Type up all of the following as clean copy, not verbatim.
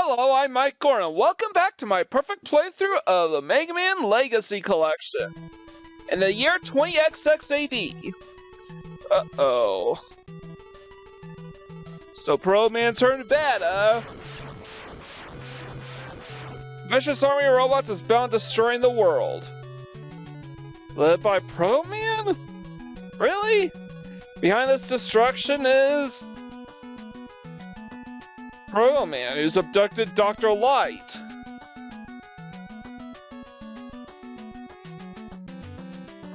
Hello, I'm Mike Gordon. Welcome back to my perfect playthrough of the Mega Man Legacy Collection. In the year 20XX AD. Uh-oh. So Pro Man turned bad, Vicious army of robots is bound destroying the world. Led by Pro Man? Really? Behind this destruction is Pro Man, who's abducted Dr. Light.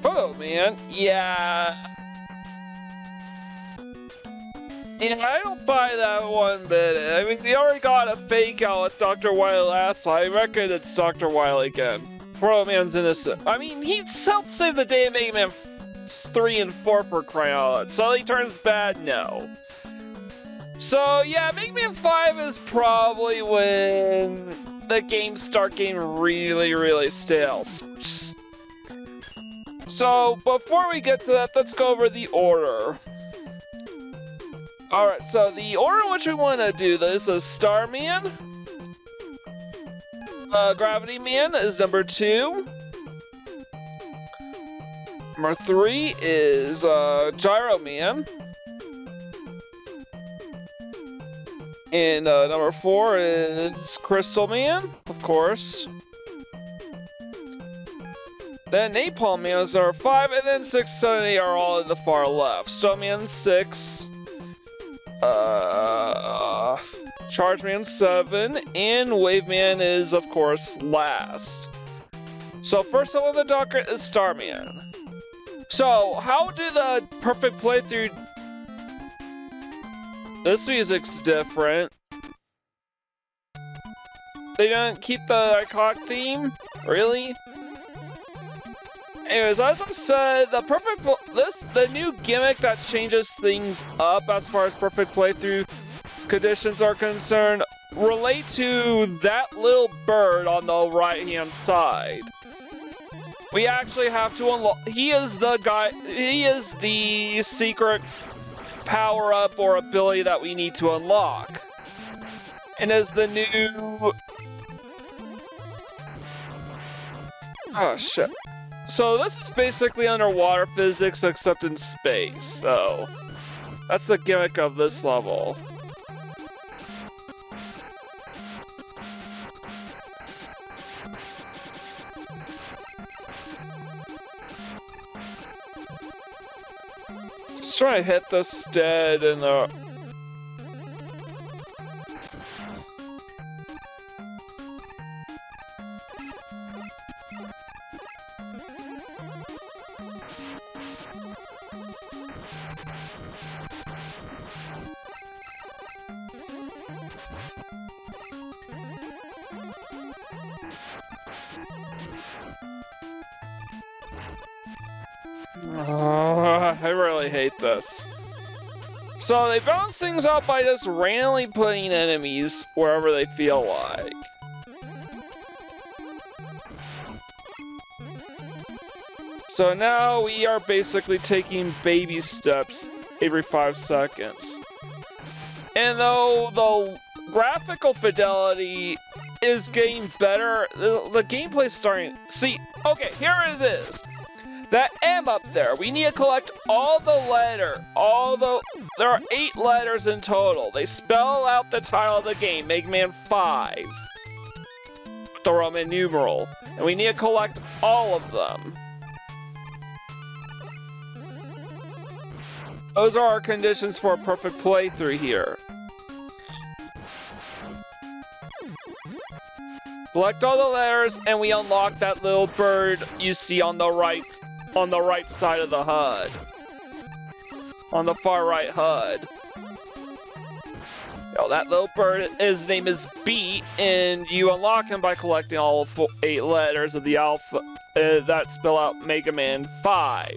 Pro Man? Yeah, I don't buy that one bit. I mean, we already got a fake out with Dr. Wily last time. I reckon it's Dr. Wily again. Pro Man's innocent. I mean, he helped save the day of Mega Man 3 and 4 for crying out loud. So he turns bad? No. So yeah, Mega Man 5 is probably when the games start getting really stale. So before we get to that, let's go over the order. Alright, so the order in which we want to do this is Starman. Gravity Man is number 2. Number 3 is Gyro Man. And number 4 is Crystal Man, of course. Then Napalm Man is number 5, and then 6, 7, and 8 are all in the far left. Snowman 6, Charge Man 7, and Wave Man is, of course, last. So first up on the docket is Starman. So how do the perfect playthrough? This music's different. They don't keep the iconic theme? Really? Anyways, as I said, the new gimmick that changes things up as far as perfect playthrough conditions are concerned relate to that little bird on the right-hand side. We actually have to unlock. He is the secret power-up or ability that we need to unlock. And as the new... Oh, shit. So this is basically underwater physics except in space, so... That's the gimmick of this level. Just trying to hit the stead and the... I really hate this. So they balance things out by just randomly putting enemies wherever they feel like. So now we are basically taking baby steps every 5 seconds. And though the graphical fidelity is getting better, the gameplay is starting... See, okay, here it is. That M up there, we need to collect all the letters. There are 8 letters in total. They spell out the title of the game, Mega Man 5. With the Roman numeral. And we need to collect all of them. Those are our conditions for a perfect playthrough here. Collect all the letters, and we unlock that little bird you see on the right side of the HUD. On the far right HUD. Now, that little bird, his name is B, and you unlock him by collecting all 8 letters of the alpha that spell out Mega Man 5.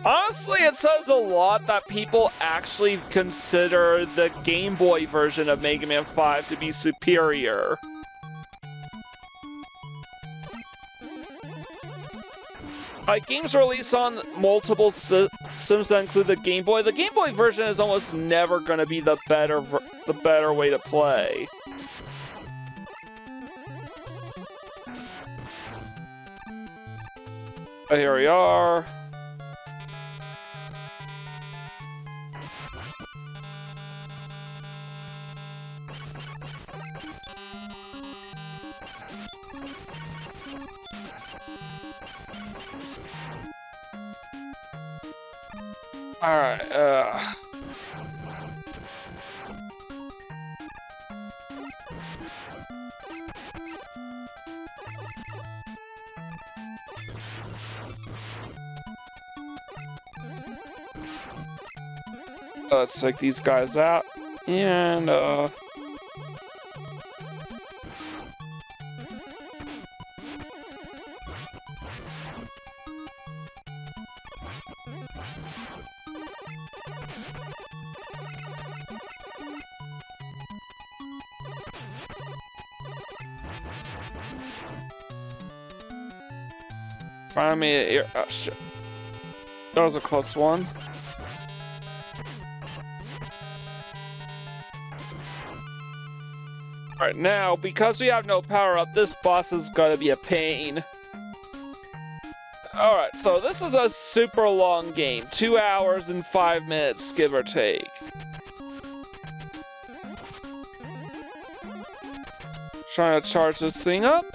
Honestly, it says a lot that people actually consider the Game Boy version of Mega Man 5 to be superior. Like, games released on multiple systems that include the Game Boy. The Game Boy version is almost never going to be the better way to play. But here we are. Alright, let's take these guys out, and, find me here. Oh, shit. That was a close one. Alright, now, because we have no power-up, this boss is gonna be a pain. Alright, so this is a super long game. 2 hours and 5 minutes, give or take. Trying to charge this thing up.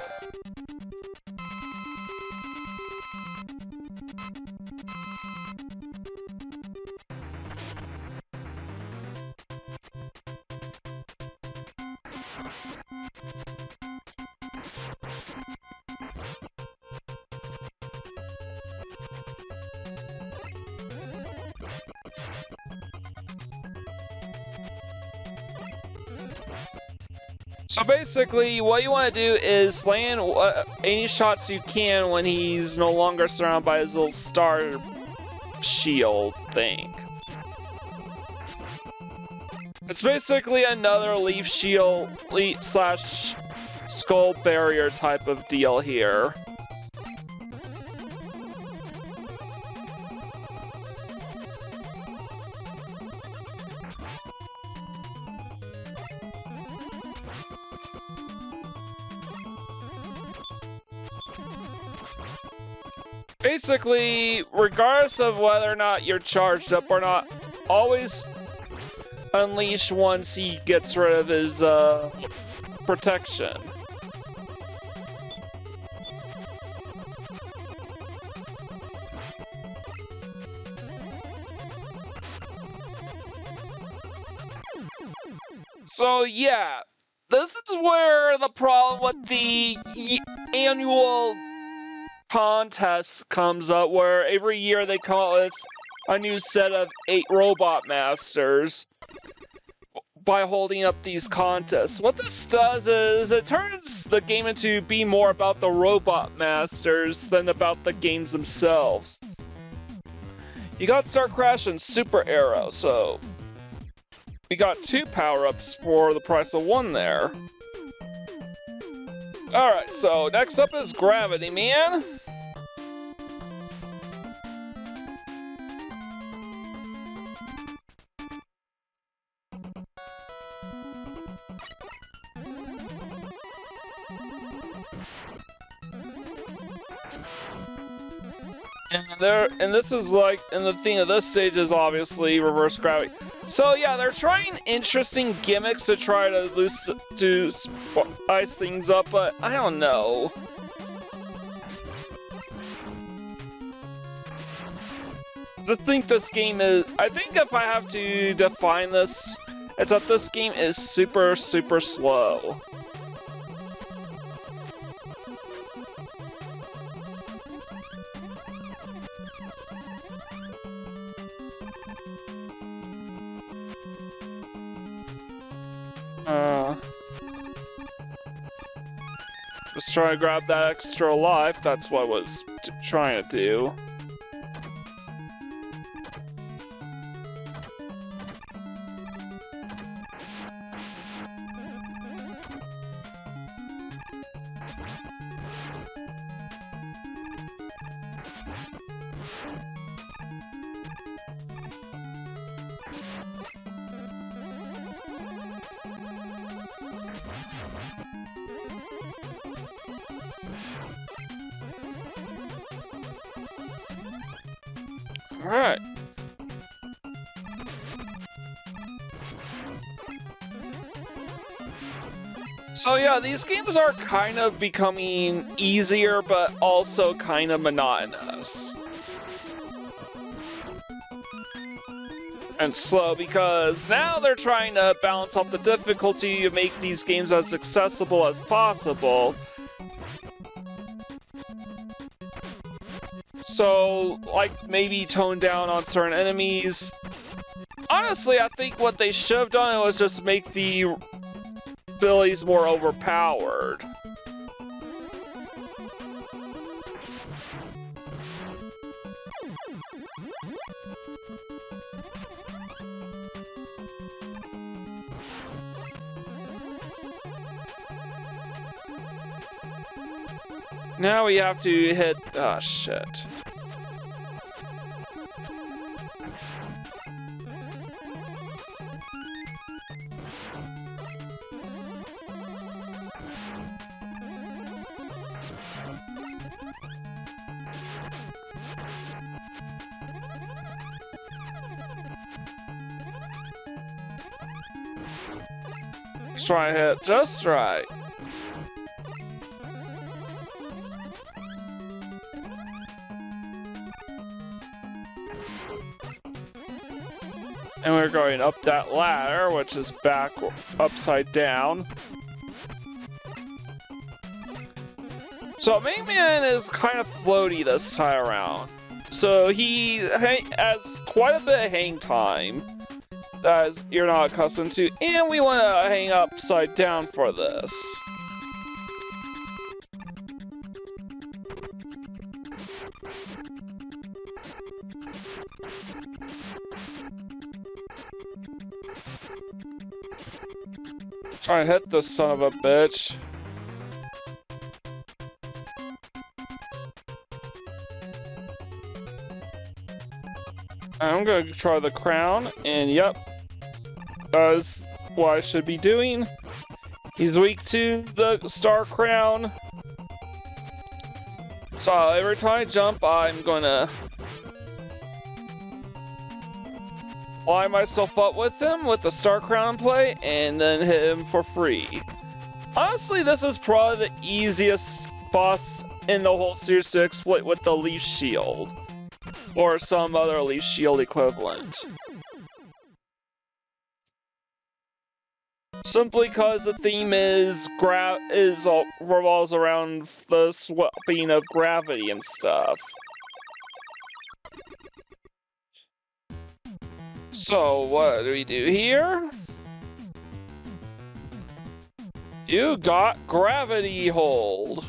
So basically, what you want to do is land any shots you can when he's no longer surrounded by his little star shield thing. It's basically another leaf shield slash skull barrier type of deal here. Basically, regardless of whether or not you're charged up or not, always unleash once he gets rid of his protection. So yeah, this is where the problem with the annual contest comes up, where every year they come up with a new set of 8 robot masters by holding up these contests. What this does is it turns the game into be more about the robot masters than about the games themselves. You got Star Crash and Super Arrow, so we got 2 power-ups for the price of 1 there. Alright, so next up is Gravity Man. And this is like, and the theme of this stage is obviously reverse gravity. So yeah, they're trying interesting gimmicks to try to spice things up, but I don't know. I think this game is, I think if I have to define this, it's that this game is super, super slow. Just trying to grab that extra life, that's what I was trying to do. Alright. So yeah, these games are kind of becoming easier, but also kind of monotonous. And slow, because now they're trying to balance out the difficulty to make these games as accessible as possible. So, like, maybe tone down on certain enemies. Honestly, I think what they should have done was just make the abilities more overpowered. Now we have to hit... oh, shit. Try to hit just right. And we're going up that ladder, which is back upside down. So Mega Man is kind of floaty this time around. So he has quite a bit of hang time that you're not accustomed to, and we want to hang upside down for this. Try to hit this son of a bitch. I'm gonna try the crown, and yep, that's what I should be doing. He's weak to the star crown. So every time I jump, I'm gonna line myself up with him with the star crown in play, and then hit him for free. Honestly, this is probably the easiest boss in the whole series to exploit with the leaf shield, or some other leaf shield equivalent. Simply because the theme is revolves around the swapping of gravity and stuff. So, what do we do here? You got gravity hold.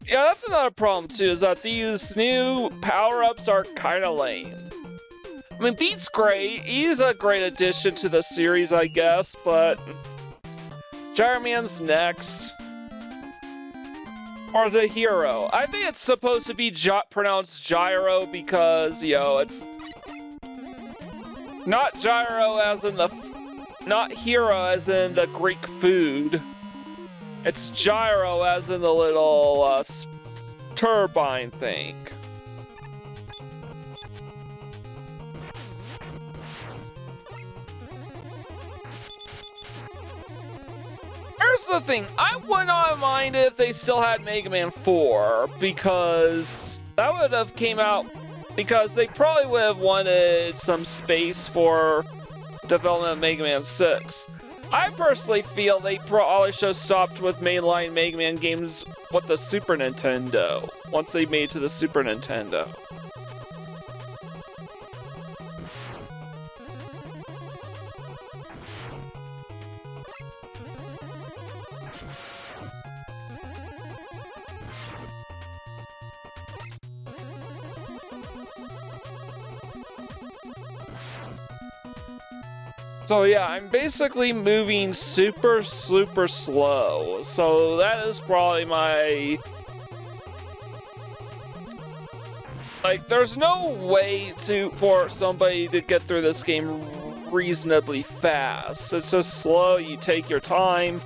Yeah, that's another problem too, is that these new power-ups are kinda lame. I mean, Beat's great, he's a great addition to the series, I guess, but Gyro Man's next. Or the hero. I think it's supposed to be pronounced gyro because, you know, it's not gyro as in the, not hero as in the Greek food. It's gyro as in the little turbine thing. Here's the thing, I would not mind if they still had Mega Man 4, because that would have came out, because they probably would have wanted some space for development of Mega Man 6. I personally feel they probably should have stopped with mainline Mega Man games with the Super Nintendo, once they made it to the Super Nintendo. So yeah, I'm basically moving super slow, so that is probably my... Like, there's no way for somebody to get through this game reasonably fast. It's so slow, you take your time.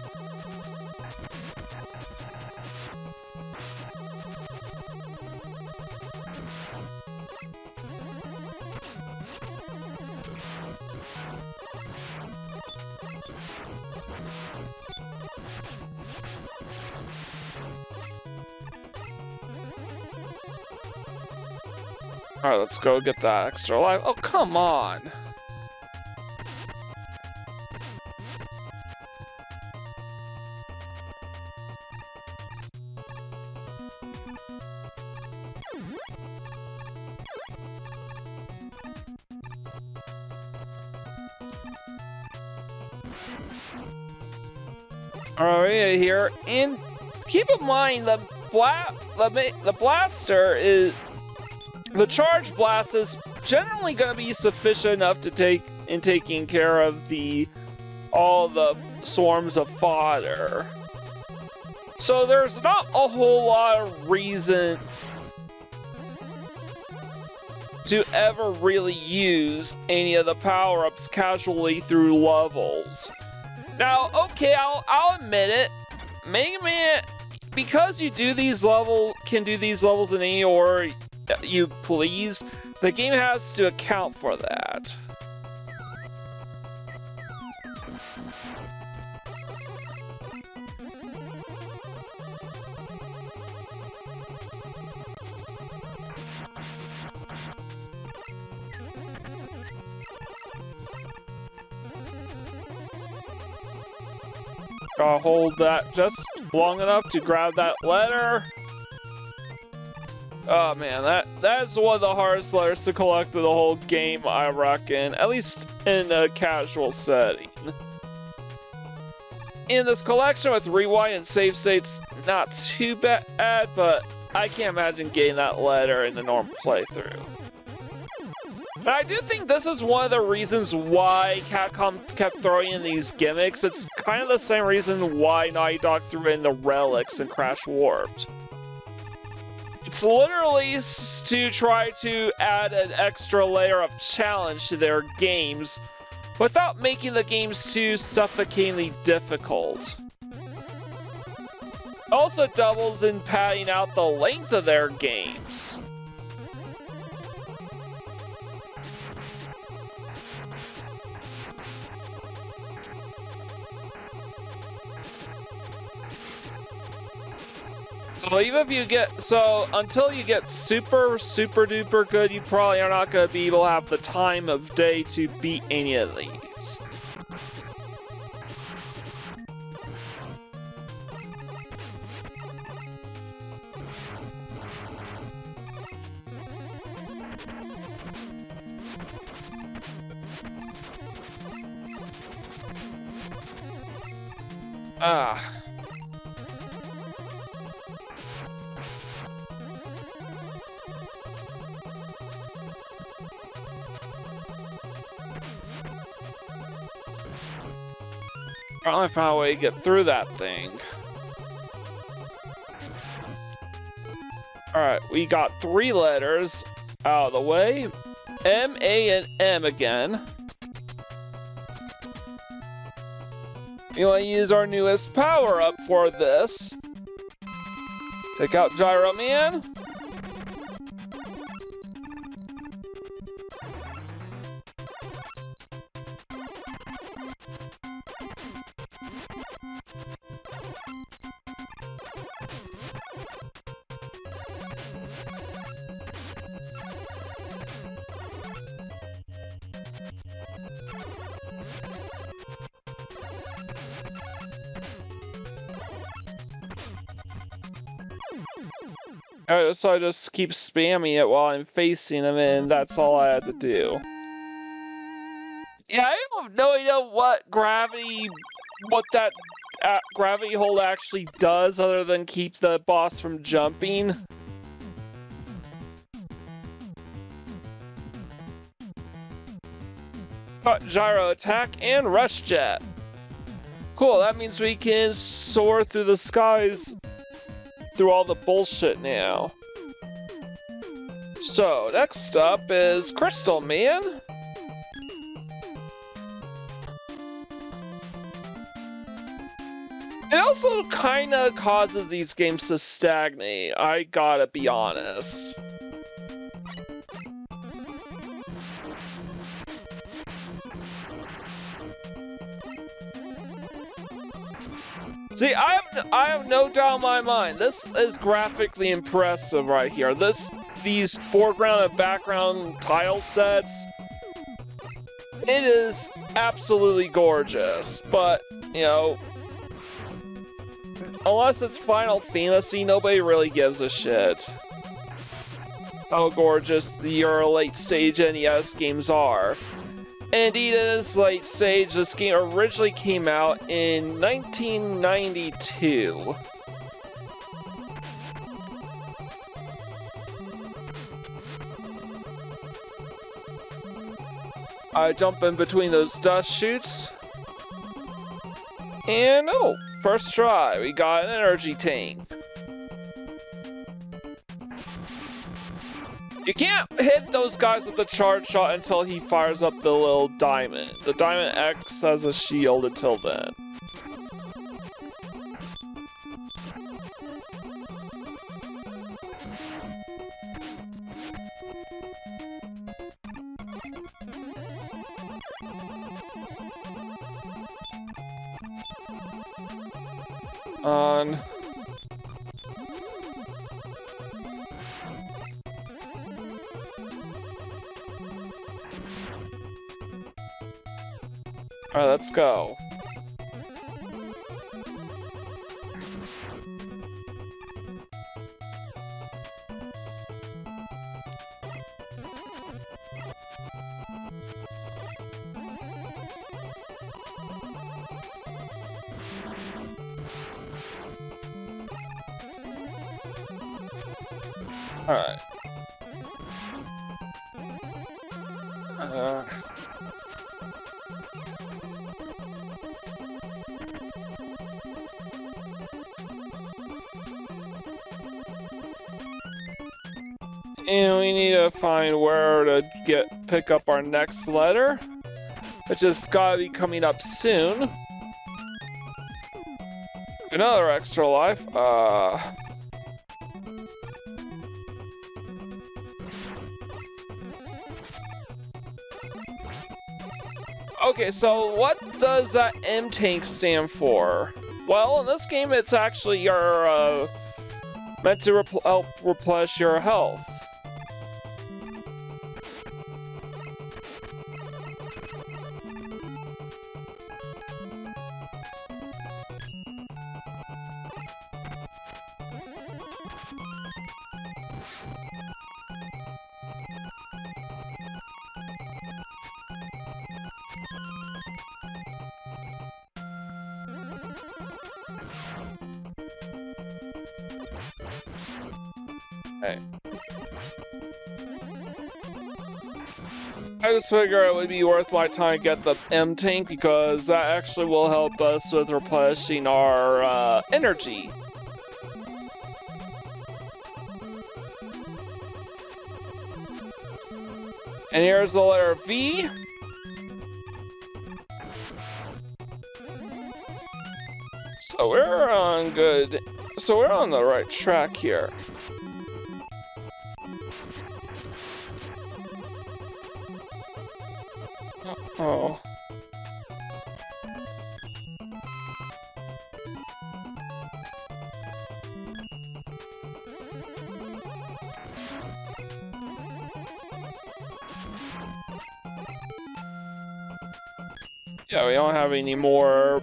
Alright, let's go get that extra life. Oh, come on! Alright, here, and keep in mind the blaster is... The charge blast is generally going to be sufficient enough to taking care of all the swarms of fodder. So there's not a whole lot of reason to ever really use any of the power-ups casually through levels. Now, okay, I'll admit it. Mega Man, because you can do these levels in any order you please, the game has to account for that. Gotta hold that just long enough to grab that letter. Oh man, that's one of the hardest letters to collect in the whole game, I reckon. At least in a casual setting. In this collection with rewind and save states, not too bad, but I can't imagine getting that letter in the normal playthrough. But I do think this is one of the reasons why Capcom kept throwing in these gimmicks. It's kind of the same reason why Naughty Dog threw in the relics in Crash Warped. It's literally to try to add an extra layer of challenge to their games without making the games too suffocatingly difficult. Also doubles in padding out the length of their games. So even if you until you get super duper good, you probably are not going to be able to have the time of day to beat any of these. I found a way to get through that thing. Alright, we got 3 letters out of the way. M, A, and M again. We want to use our newest power-up for this. Take out Gyro Man. Alright, so I just keep spamming it while I'm facing him, and that's all I had to do. Yeah, I have no idea what that gravity hold actually does, other than keep the boss from jumping. Got gyro attack and rush jet. Cool, that means we can soar through the skies through all the bullshit now. So, next up is Crystal Man. It also kind of causes these games to stagnate, I gotta be honest. See, I have no doubt in my mind, this is graphically impressive right here. These foreground and background tile sets, it is absolutely gorgeous, but, you know, unless it's Final Fantasy, nobody really gives a shit how gorgeous your late-stage NES games are. And indeed, it is late stage. This game originally came out in 1992. I jump in between those dust chutes. And oh, first try, we got an energy tank. You can't hit those guys with the charge shot until he fires up the little diamond. The diamond acts as a shield until then. On. Alright, let's go. Alright. And we need to find where to pick up our next letter, which has gotta be coming up soon. Another extra life. Okay, so what does that M tank stand for? Well, in this game, it's actually your meant to help replenish your health. Okay. I just figure it would be worth my time to get the M tank because that actually will help us with replenishing our energy. And here's the letter V. So we're on good. So we're on the right track here. Oh. Yeah, we don't have any more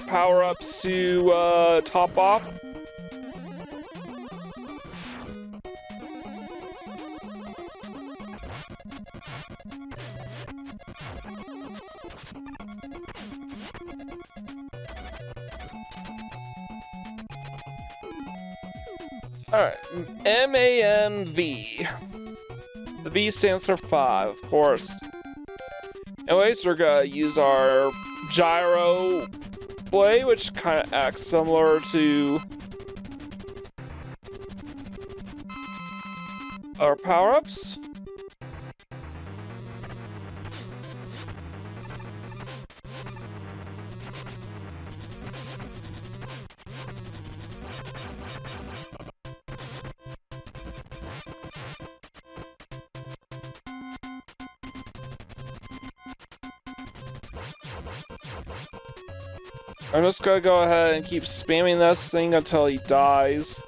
power-ups to top off. Alright, MAMV. The V stands for 5, of course. Anyways, we're gonna use our gyro blade, which kind of acts similar to our power-ups. I'm just gonna go ahead and keep spamming this thing until he dies.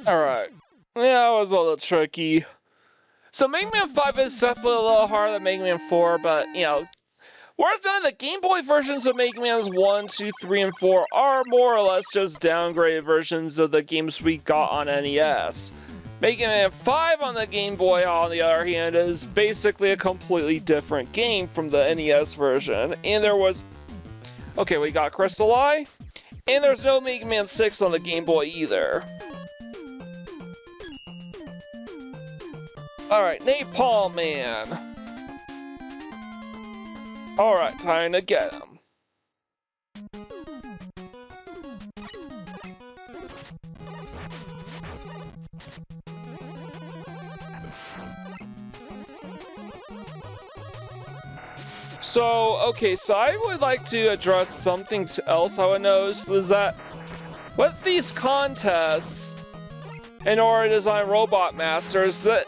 Alright. Yeah, it was a little tricky. So Mega Man 5 is definitely a little harder than Mega Man 4, but, you know, worth noting, the Game Boy versions of Mega Man's 1, 2, 3, and 4 are more or less just downgraded versions of the games we got on NES. Mega Man 5 on the Game Boy, on the other hand, is basically a completely different game from the NES version. And there was... Okay, we got Crystal Eye, and there's no Mega Man 6 on the Game Boy either. Alright, Napalm Man. Alright, time to get him. So, okay, so I would like to address something else I would notice is that with these contests, in order to design Robot Masters, that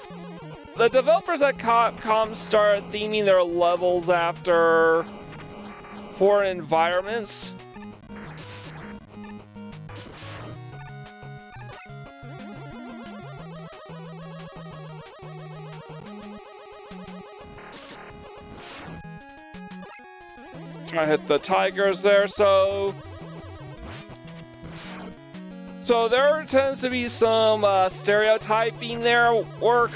the developers at Capcom started theming their levels after foreign environments. I hit the tigers there, so there tends to be some stereotyping there work,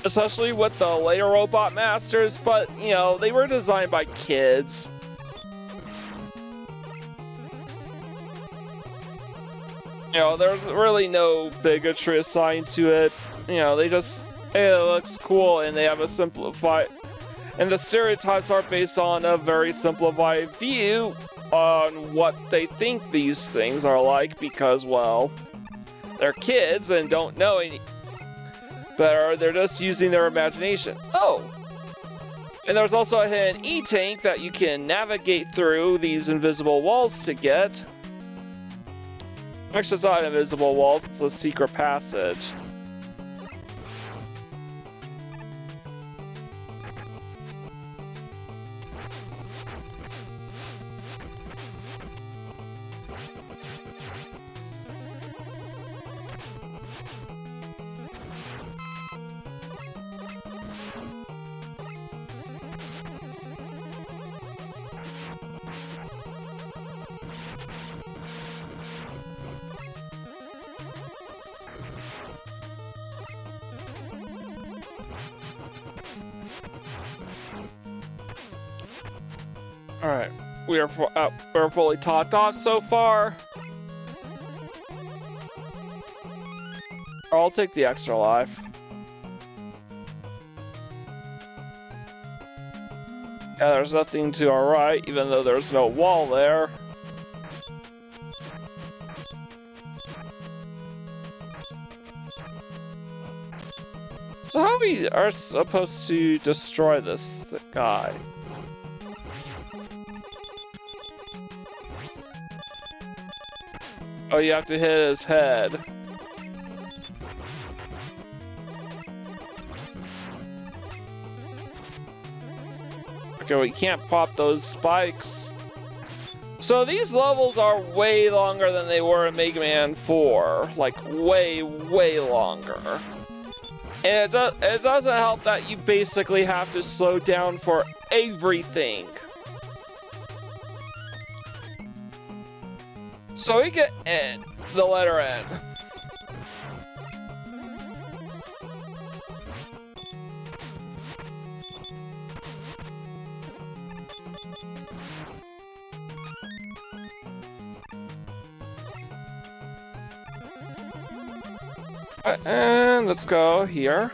especially with the later Robot Masters, but, you know, they were designed by kids. You know, there's really no bigotry assigned to it. You know, they just, hey, it looks cool, and they have a simplified... And the stereotypes are based on a very simplified view on what they think these things are like, because, well, they're kids and don't know any better, they're just using their imagination. Oh! And there's also a hidden E-tank that you can navigate through these invisible walls to get. Actually, it's not an invisible wall, it's a secret passage. Alright, we're fully topped off so far. I'll take the extra life. Yeah, there's nothing to our right, even though there's no wall there. So how we are supposed to destroy this guy? Oh, you have to hit his head. Okay, we can't pop those spikes. So these levels are way longer than they were in Mega Man 4. Like, way, way longer. And it doesn't help that you basically have to slow down for everything. So we get N, the letter N. And let's go here.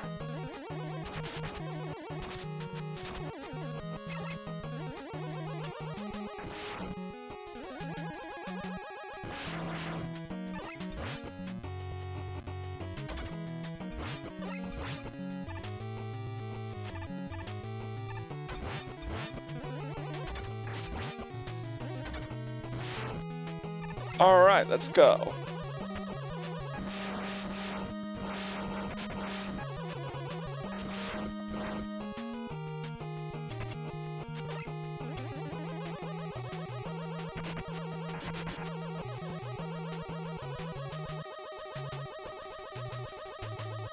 Alright, let's go.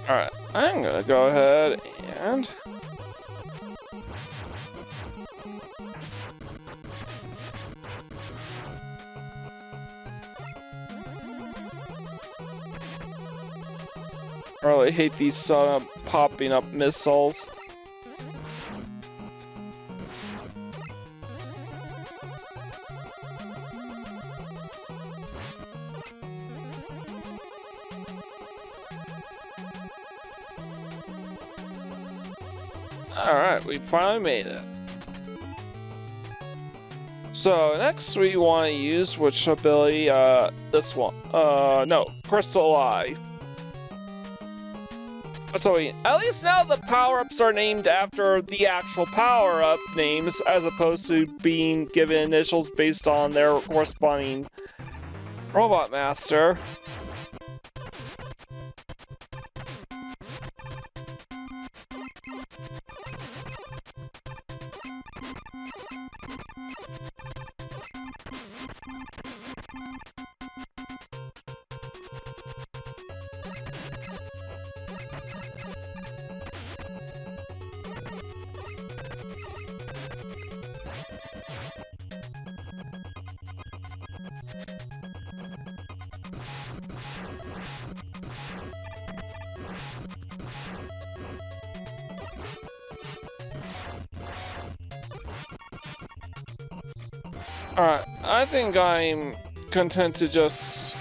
Alright, I'm gonna go ahead and... I really hate these popping up missiles. Alright, we finally made it. So next we want to use which ability? This one. No, Crystal Eye. So at least now the power-ups are named after the actual power-up names, as opposed to being given initials based on their corresponding robot master. Alright, I think I'm content to just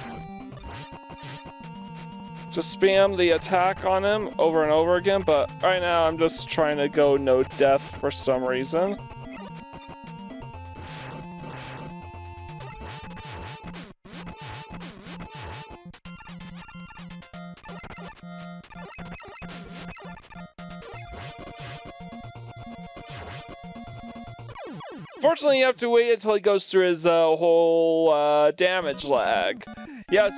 spam the attack on him over and over again, but right now I'm just trying to go no death for some reason. Fortunately, you have to wait until he goes through his whole damage lag. Yes,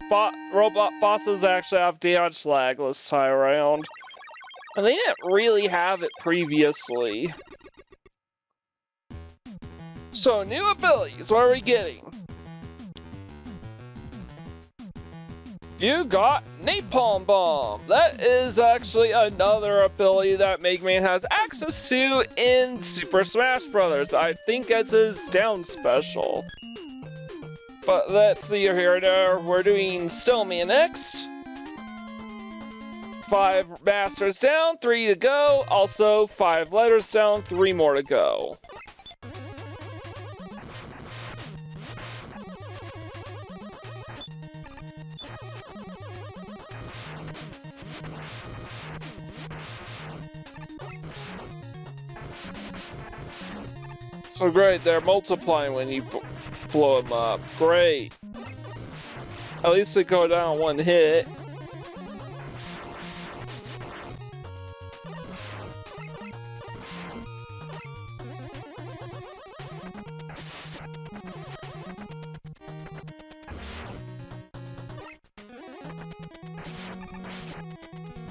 robot bosses actually have damage lag this time around. And they didn't really have it previously. So, new abilities, what are we getting? You got Napalm Bomb. That is actually another ability that Mega Man has access to in Super Smash Bros. I think it's his down special. But let's see here. We're doing Stillman next. 5 masters down, 3 to go. Also 5 letters down, 3 more to go. So great, they're multiplying when you blow them up. Great. At least they go down one hit.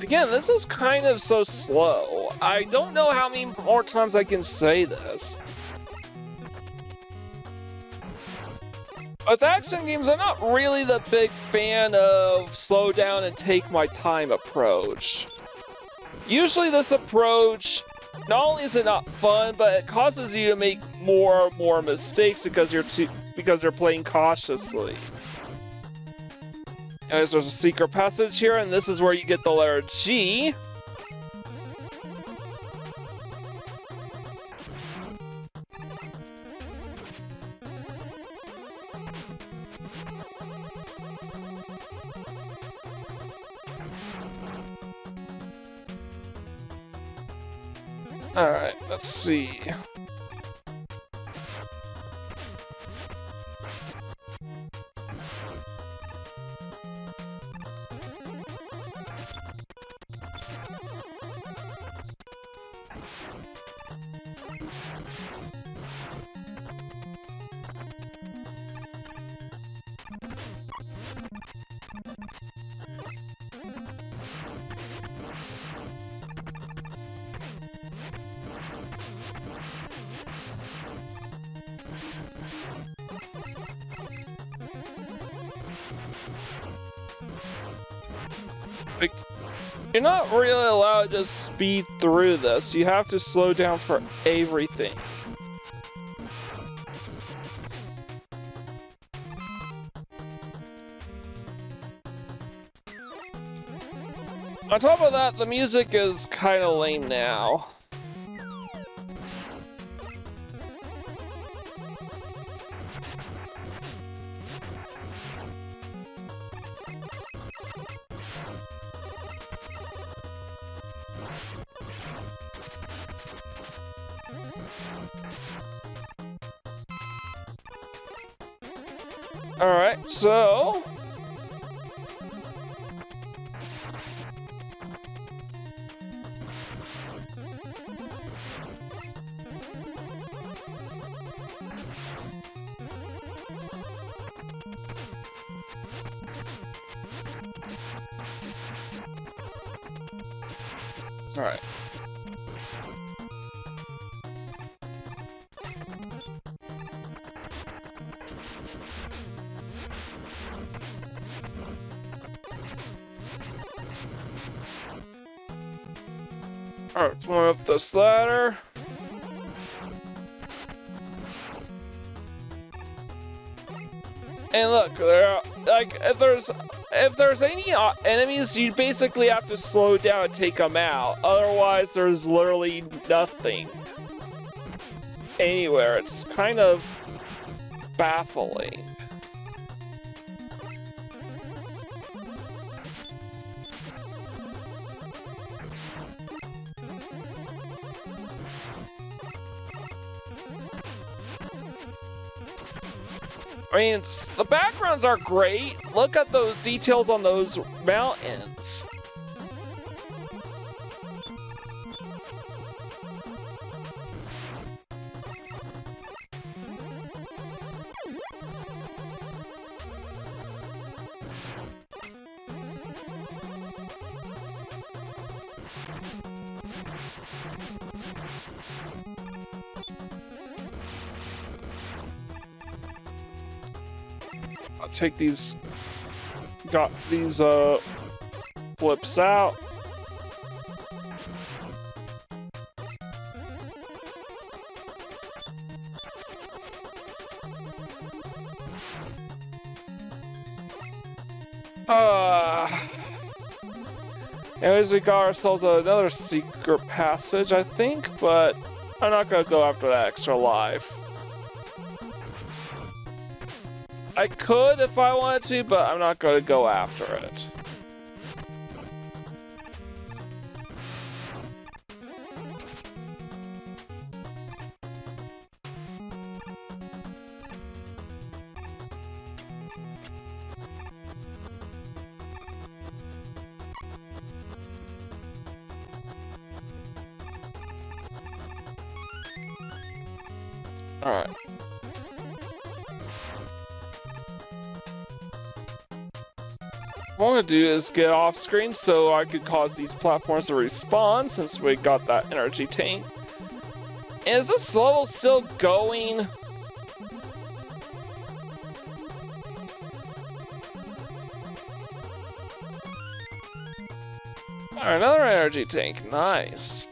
Again, this is kind of so slow. I don't know how many more times I can say this. With action games, I'm not really the big fan of slow down and take my time approach. Usually this approach, not only is it not fun, but it causes you to make more and more mistakes because you're playing cautiously. Anyways, there's a secret passage here, and this is where you get the letter G. Alright, let's see. You're not really allowed to just speed through this. You have to slow down for everything. On top of that, the music is kind of lame now. Alright, so... Alright. Alright, let's move up this ladder. And look, there are, like, if there's any enemies, you basically have to slow down and take them out. Otherwise, there's literally nothing anywhere. It's kind of baffling. I mean, the backgrounds are great. Look at those details on those mountains. I'll take these, flips out. Anyways, we got ourselves another secret passage, I think, but I'm not gonna go after that extra life. I could if I wanted to, but I'm not going to go after it. All right. What I'm gonna do is get off screen so I could cause these platforms to respawn since we got that energy tank. Is this level still going? Alright, another energy tank, nice.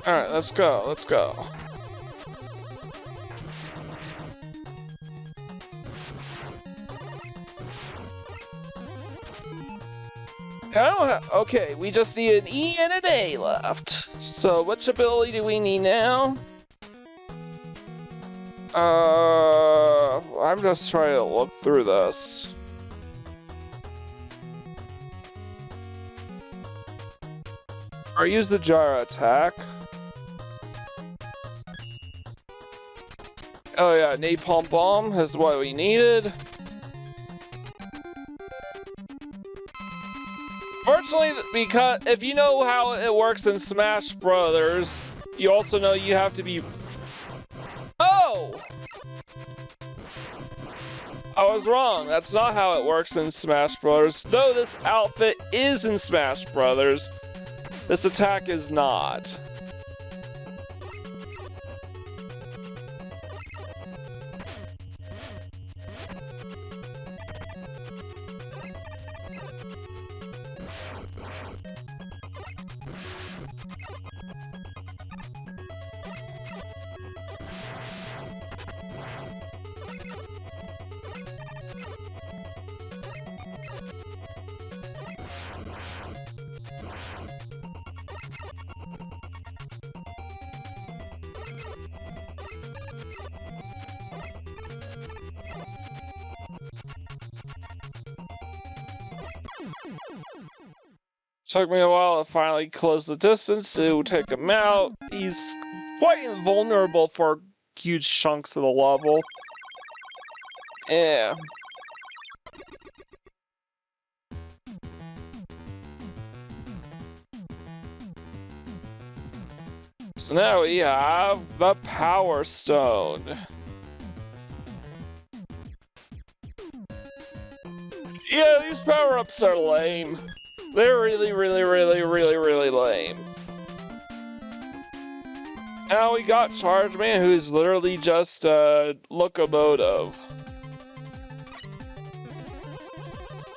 Alright, let's go, let's go. Okay, we just need an E and an A left. So which ability do we need now? I'm just trying to look through this. Or use the gyro attack. Oh yeah, napalm bomb is what we needed. Fortunately, because if you know how it works in Smash Brothers, you also know you have to be... Oh! I was wrong. That's not how it works in Smash Brothers. Though this outfit is in Smash Brothers, this attack is not. Took me a while to finally close the distance to take him out. He's quite invulnerable for huge chunks of the level. Yeah. So now we have the Power Stone. Yeah, these power-ups are lame. They're really lame. Now we got Charge Man, who's literally just a locomotive.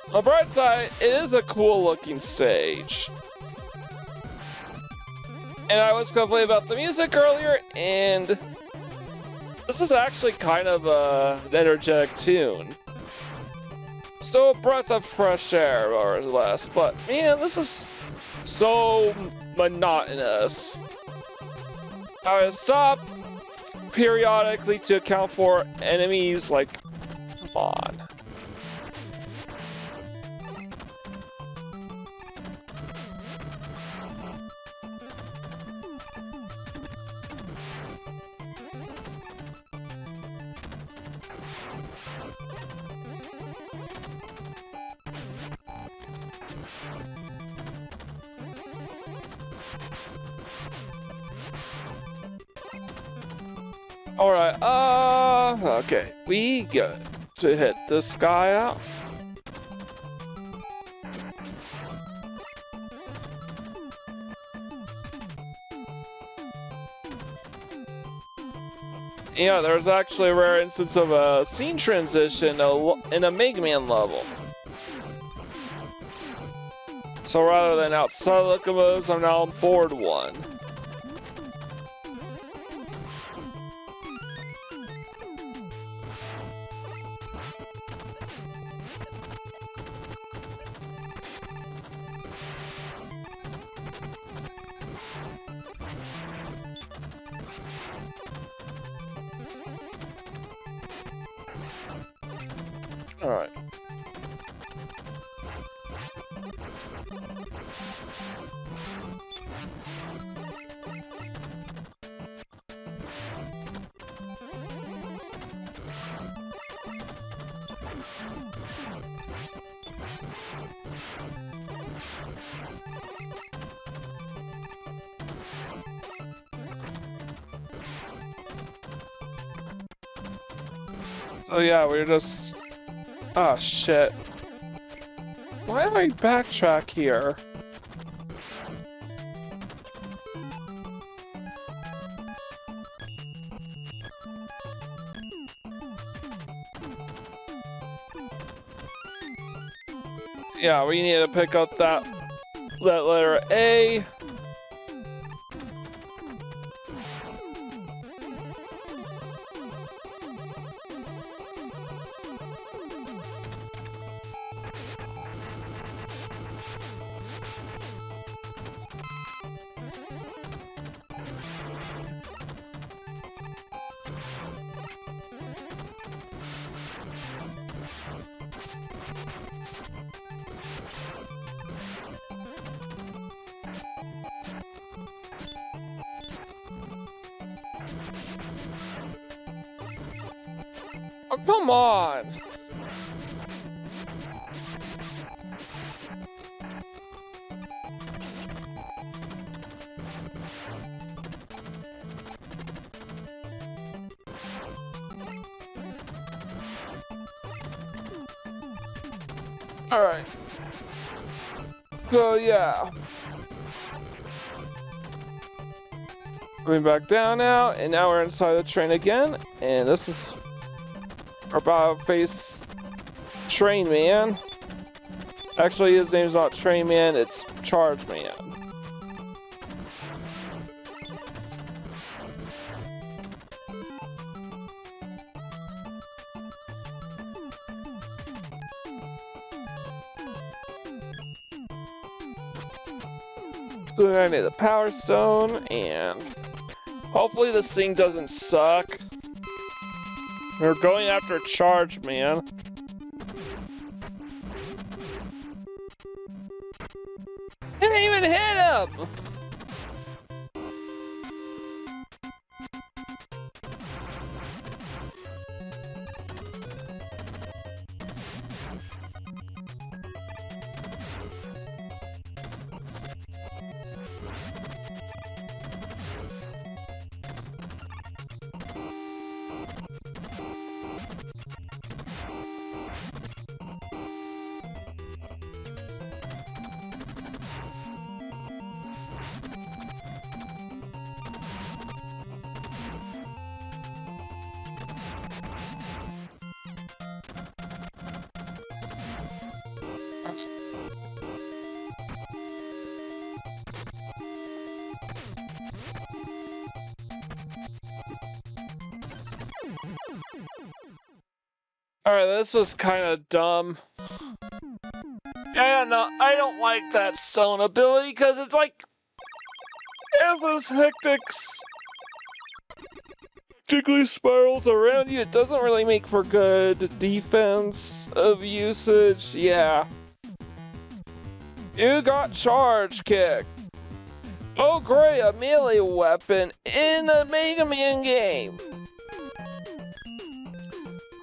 On the bright side, it is a cool looking stage. And I was complaining about the music earlier, and this is actually kind of an energetic tune. Still a breath of fresh air, more or less, but man, this is so monotonous. I stop periodically to account for enemies, like, come on. Alright, okay, we got to hit this guy out. Yeah, there's actually a rare instance of a scene transition in a Mega Man level. So rather than outside locomotives, I'm now on board one. Alright. So yeah, we're just... Oh shit. Why do I backtrack here? Yeah, we need to pick up that letter A. Oh, come on! Alright. So, yeah. Coming back down now, and now we're inside the train again, and this is our about to face Train Man. Actually, his name's not Train Man, it's Charge Man. So I need the Power Stone, and hopefully this thing doesn't suck. We're going after Charge Man. Didn't even hit him! Alright, this was kind of dumb. Yeah, no, I don't like that stone ability because it's like as this hectically spirals around you, it doesn't really make for good defense of usage. Yeah. You got Charge Kick. Oh great, a melee weapon in a Mega Man game.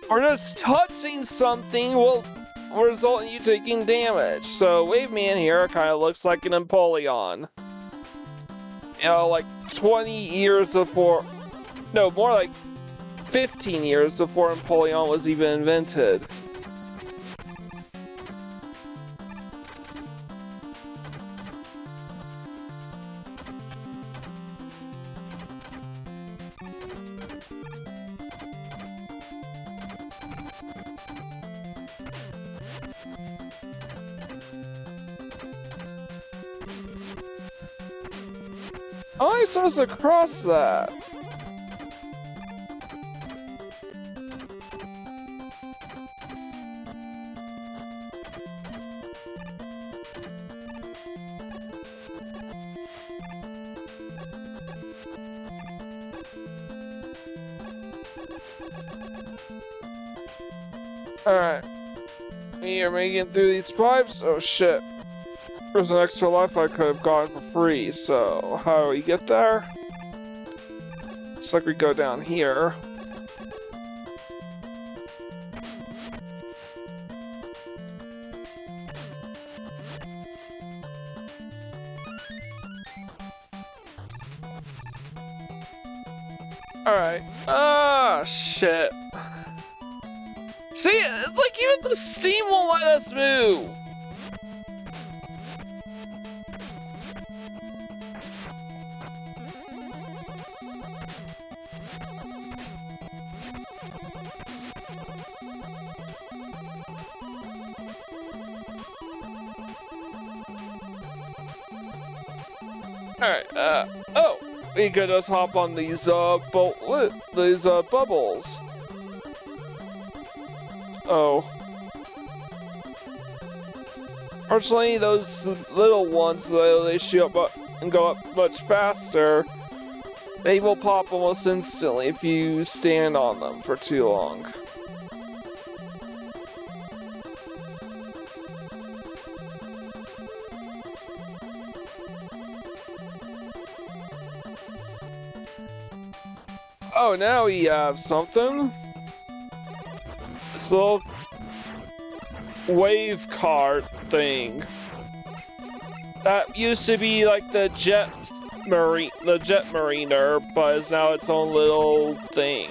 Or just touching something will result in you taking damage. So Wave Man here kind of looks like an Empoleon. You know, like 20 years before... No, more like 15 years before Empoleon was even invented. How am I supposed to cross that? Alright. We are making it through these pipes. Oh shit. There's an extra life I could have gotten for free, so how do we get there? Looks like we go down here. Alright. Ah, shit. See, like even the steam won't let us move! Alright, oh! We could just hop on these, bubbles. Oh. Fortunately, those little ones, they shoot up and go up much faster. They will pop almost instantly if you stand on them for too long. Oh, now we have something. this little wave cart thing. That used to be like the jet mariner, but is now its own little thing.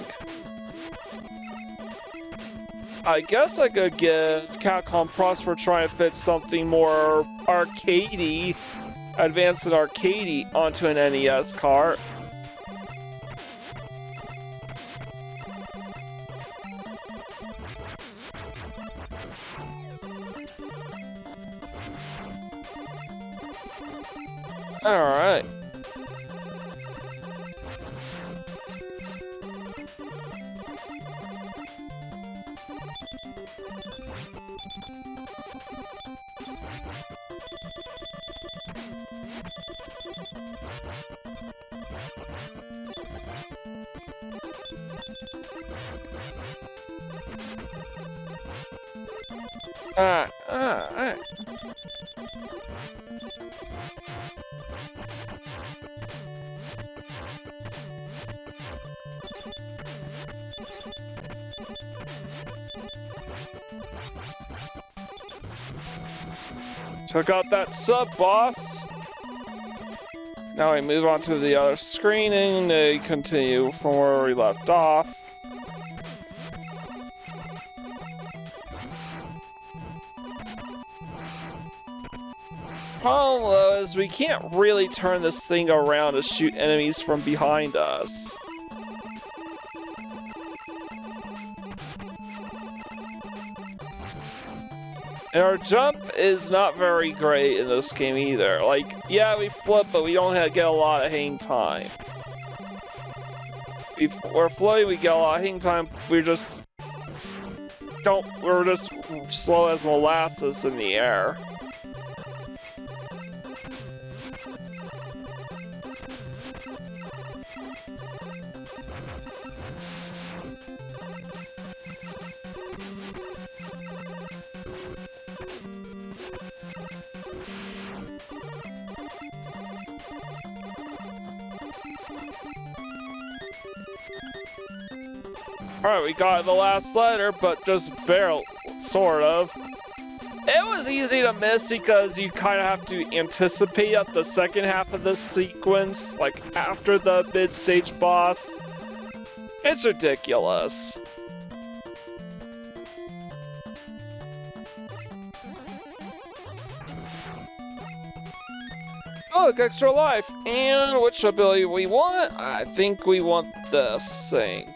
I guess I could give Capcom props for trying to fit something more arcadey, advanced and arcadey onto an NES cart. Alright. Alright. Took out that sub-boss. Now we move on to the other screen and continue from where we left off. Problem though is we can't really turn this thing around to shoot enemies from behind us. And our jump is not very great in this game either. Like, yeah, we flip, but we don't get a lot of hang time. We're floating, we get a lot of hang time, we're just slow as molasses in the air. Alright, we got the last letter, but just barely, sort of. It was easy to miss because you kind of have to anticipate at the second half of this sequence, like after the mid-stage boss. It's ridiculous. Oh, look, extra life. And which ability we want? I think we want this thing.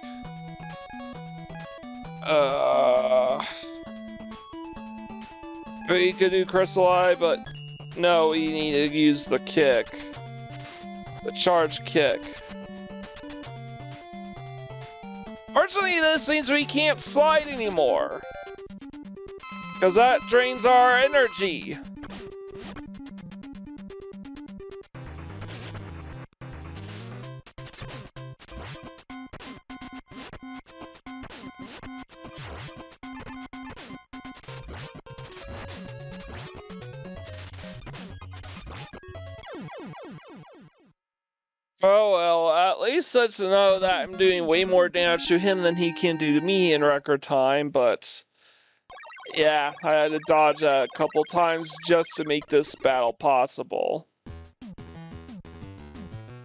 We could do Crystal Eye, but no, we need to use the kick. The charge kick. Fortunately, this means we can't slide anymore. Because that drains our energy. Oh well, at least let's know that I'm doing way more damage to him than he can do to me in record time, but yeah, I had to dodge a couple times just to make this battle possible.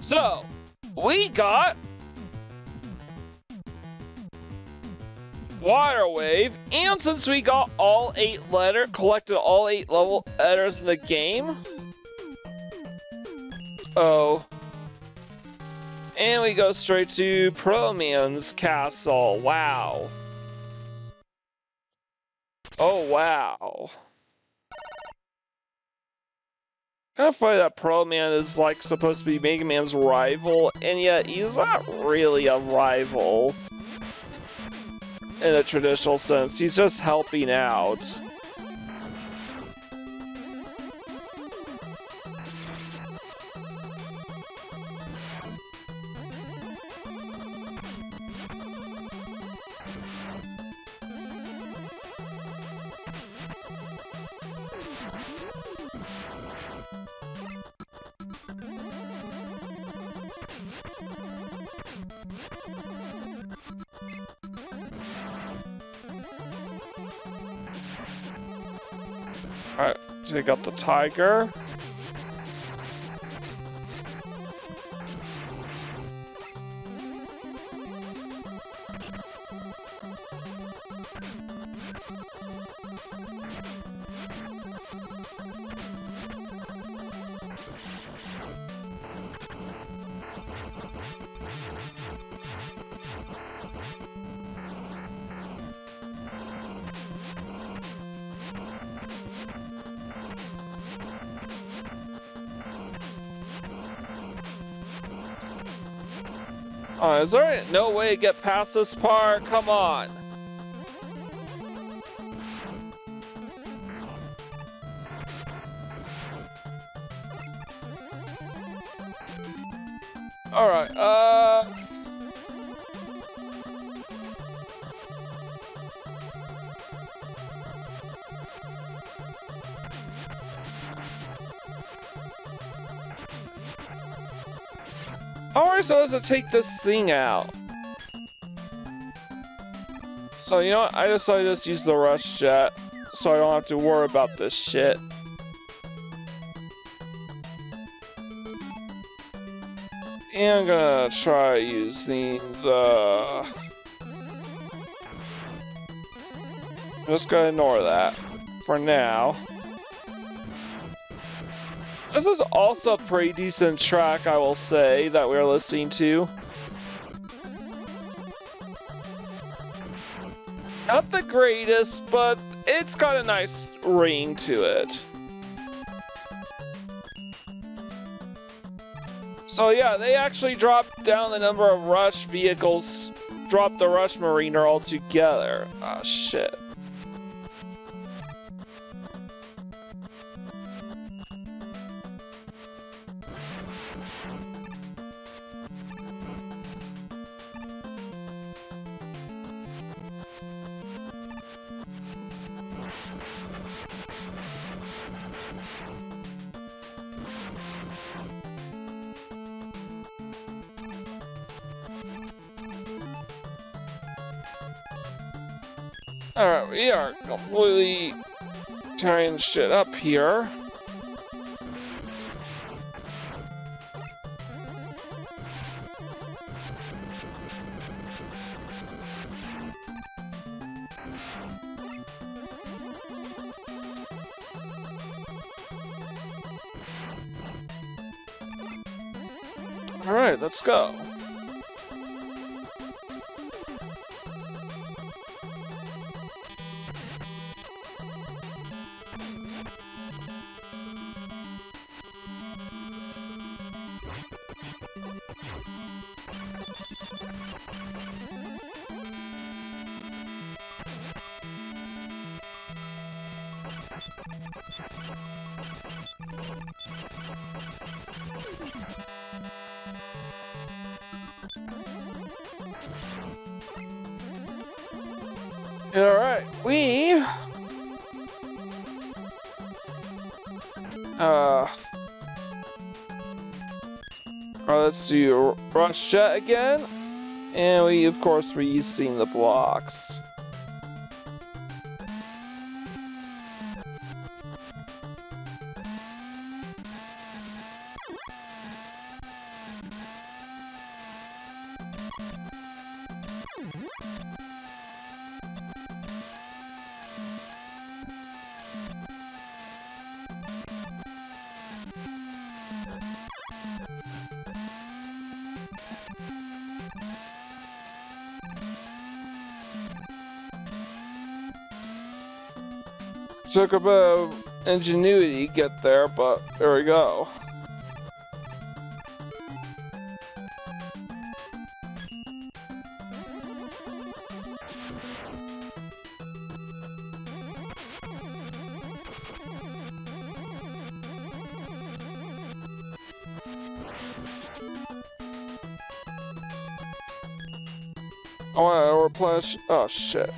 So, we got Water Wave, and since we got collected all 8 letters in the game, and we go straight to Pro Man's castle. Wow. Oh, wow. Kind of funny that Pro Man is like supposed to be Mega Man's rival, and yet he's not really a rival in a traditional sense. He's just helping out. Alright, take out the tiger. Is there no way to get past this part? Come on. Alright, how are we supposed to take this thing out? So, you know what? I decided to just use the rush jet, so I don't have to worry about this shit. And I'm gonna try using the... I'm just gonna ignore that for now. This is also a pretty decent track, I will say, that we're listening to. Not the greatest, but it's got a nice ring to it. So yeah, they actually dropped down the number of rush vehicles, dropped the rush mariner altogether. Ah, shit. Alright, we are completely tearing shit up here. Alright, let's go. Alright, we... let's do rush jet again. And we, of course, we're using the blocks. Took a bit of ingenuity to get there, but there we go. I want to replenish. Oh shit.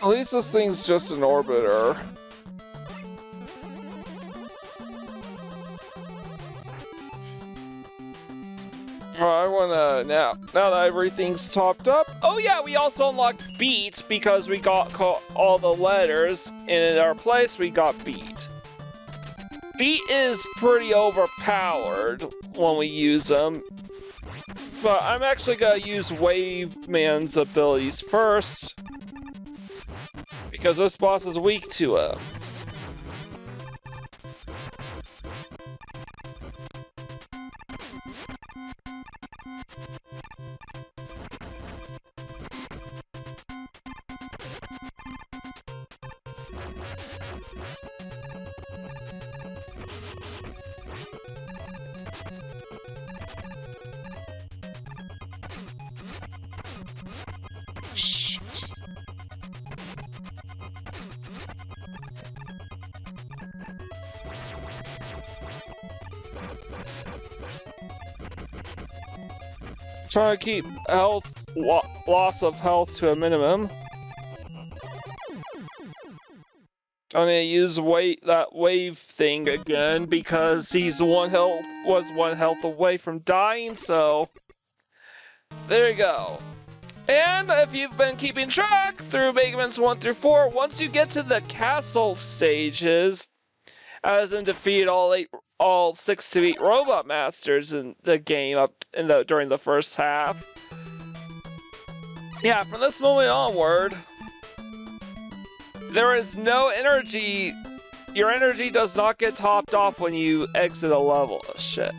At least this thing's just an orbiter. I wanna now that everything's topped up. Oh yeah, we also unlocked beat because we got all the letters, and in our place we got beat. Beat is pretty overpowered when we use them, but I'm actually gonna use Wave Man's abilities first because this boss is weak to him. Trying to keep loss of health to a minimum. I'm gonna use that wave thing again because he's was one health away from dying, so there you go. And if you've been keeping track through Mega Man's 1 through 4, once you get to the castle stages, as in defeat all 6 to 8 robot masters in the game during the first half. Yeah, from this moment onward, there is no energy. Your energy does not get topped off when you exit a level. Oh, shit.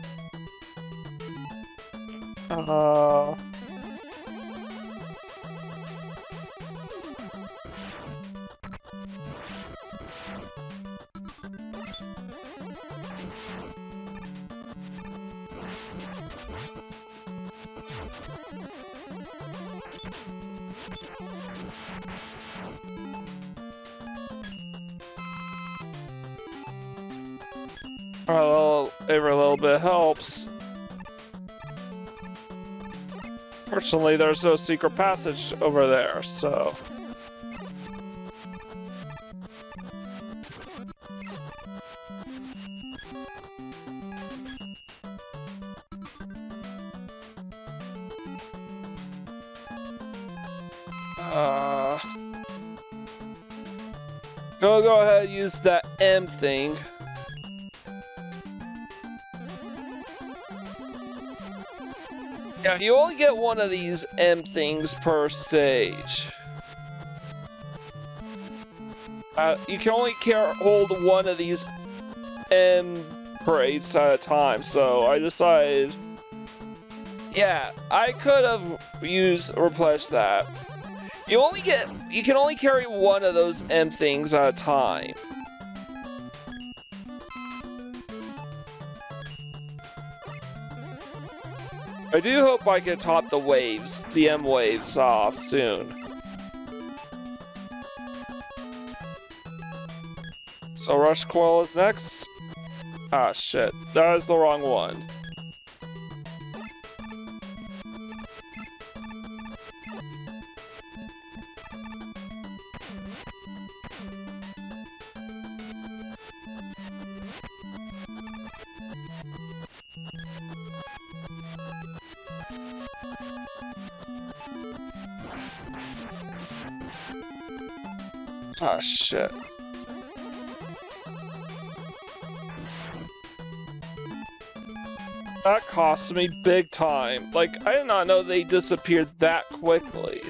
Every little bit helps. Fortunately, there's no secret passage over there, so... Go ahead and use that M thing. Yeah, you only get one of these M things per stage. You can only hold one of these M parades at a time, so I decided... Yeah, I could have replenished that. You can only carry one of those M things at a time. I do hope I can top the M waves off soon. So Rush Coil is next. Ah shit, that is the wrong one. Ah, shit. That cost me big time. Like, I did not know they disappeared that quickly.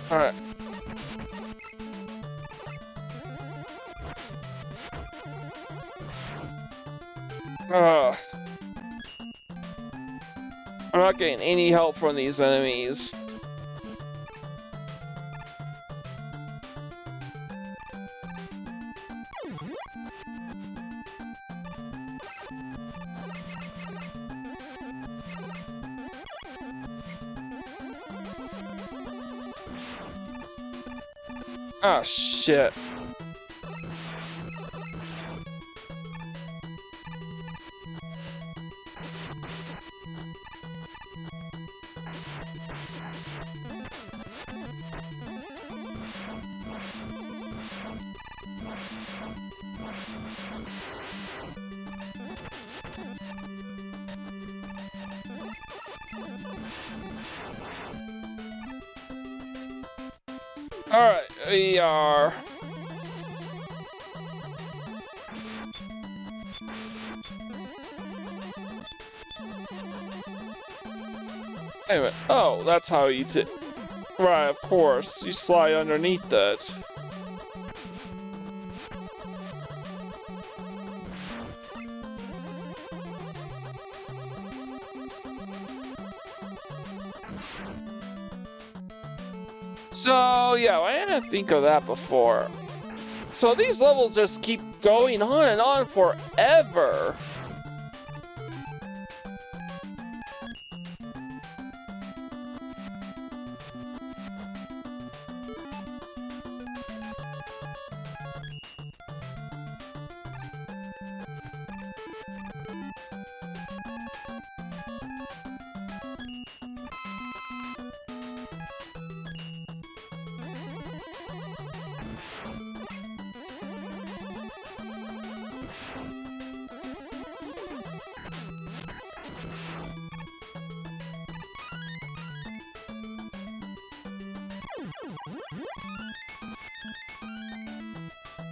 Alright. I'm not getting any help from these enemies. Ah, shit. Alright, we are... Anyway, oh, that's how you did... Right, of course, you slide underneath it. So, yeah, I didn't think of that before. So these levels just keep going on and on forever.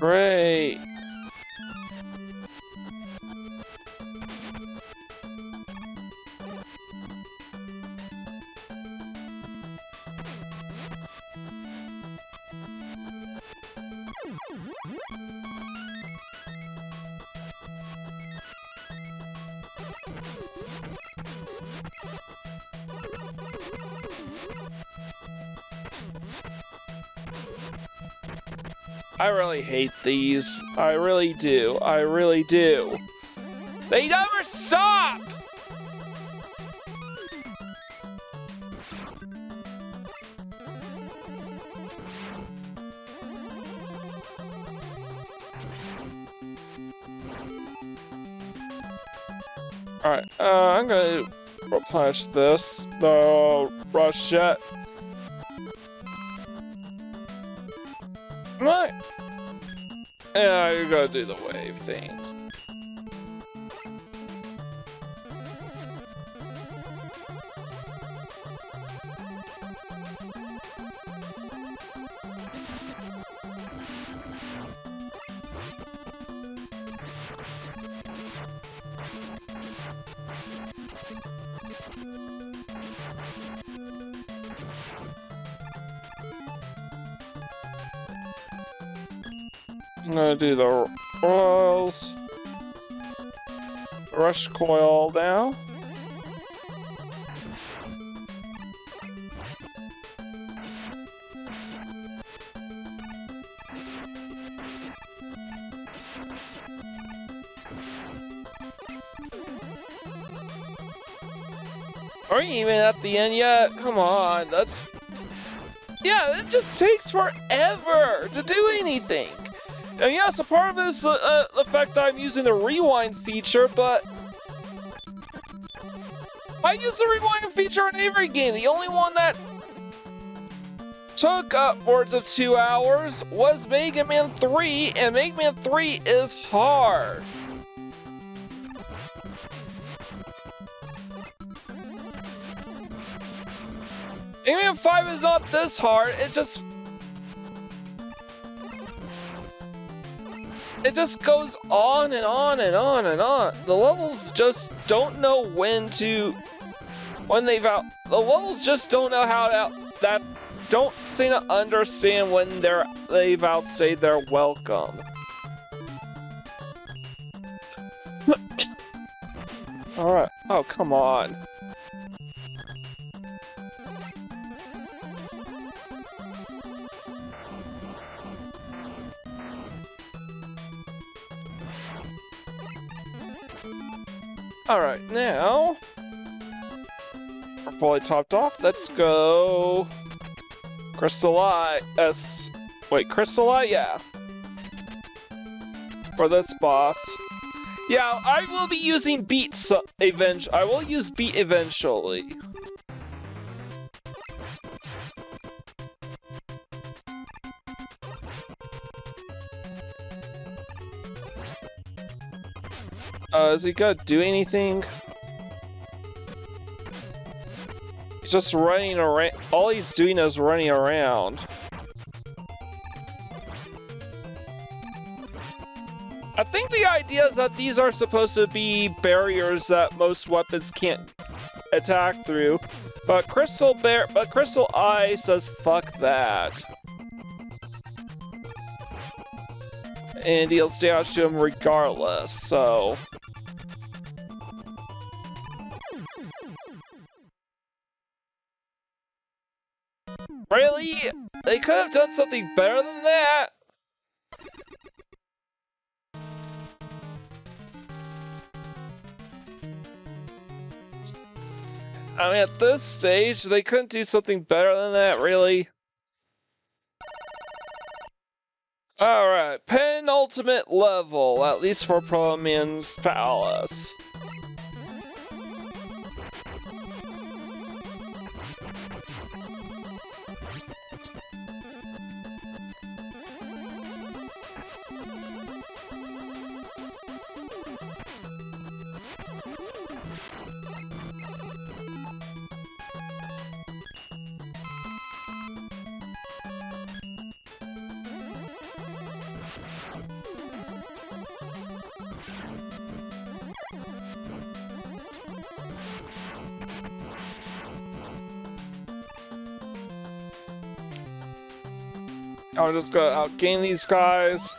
Great. I really hate these. I really do. I really do. They never stop! Alright, I'm gonna replenish this. The rush jet. Right. Yeah, you're gonna do the wave thing. I'm gonna do the royals. Rush coil now. Are you even at the end yet? Come on, that's... Yeah, it just takes forever to do anything. And yes, a part of it is the fact that I'm using the rewind feature, but... I use the rewind feature in every game. The only one that took upwards of 2 hours was Mega Man 3, and Mega Man 3 is hard. Mega Man 5 is not this hard, it just goes on and on and on and on. The levels just don't know the levels just don't know how to, don't seem to understand when they've outstayed their welcome. Alright, oh come on. Alright, now we're fully topped off. Let's go Crystal Eye Wait, Crystal Eye? Yeah. For this boss. Yeah, I will be using Beat I will use Beat eventually. Is he gonna do anything? He's just running around. All he's doing is running around. I think the idea is that these are supposed to be barriers that most weapons can't attack through, but Crystal Eye says fuck that. And deals damage to him regardless, so... Really? They could have done something better than that? I mean, at this stage, they couldn't do something better than that, really? Alright, penultimate level, at least for Promin's Palace. I'm just gonna outgain these guys.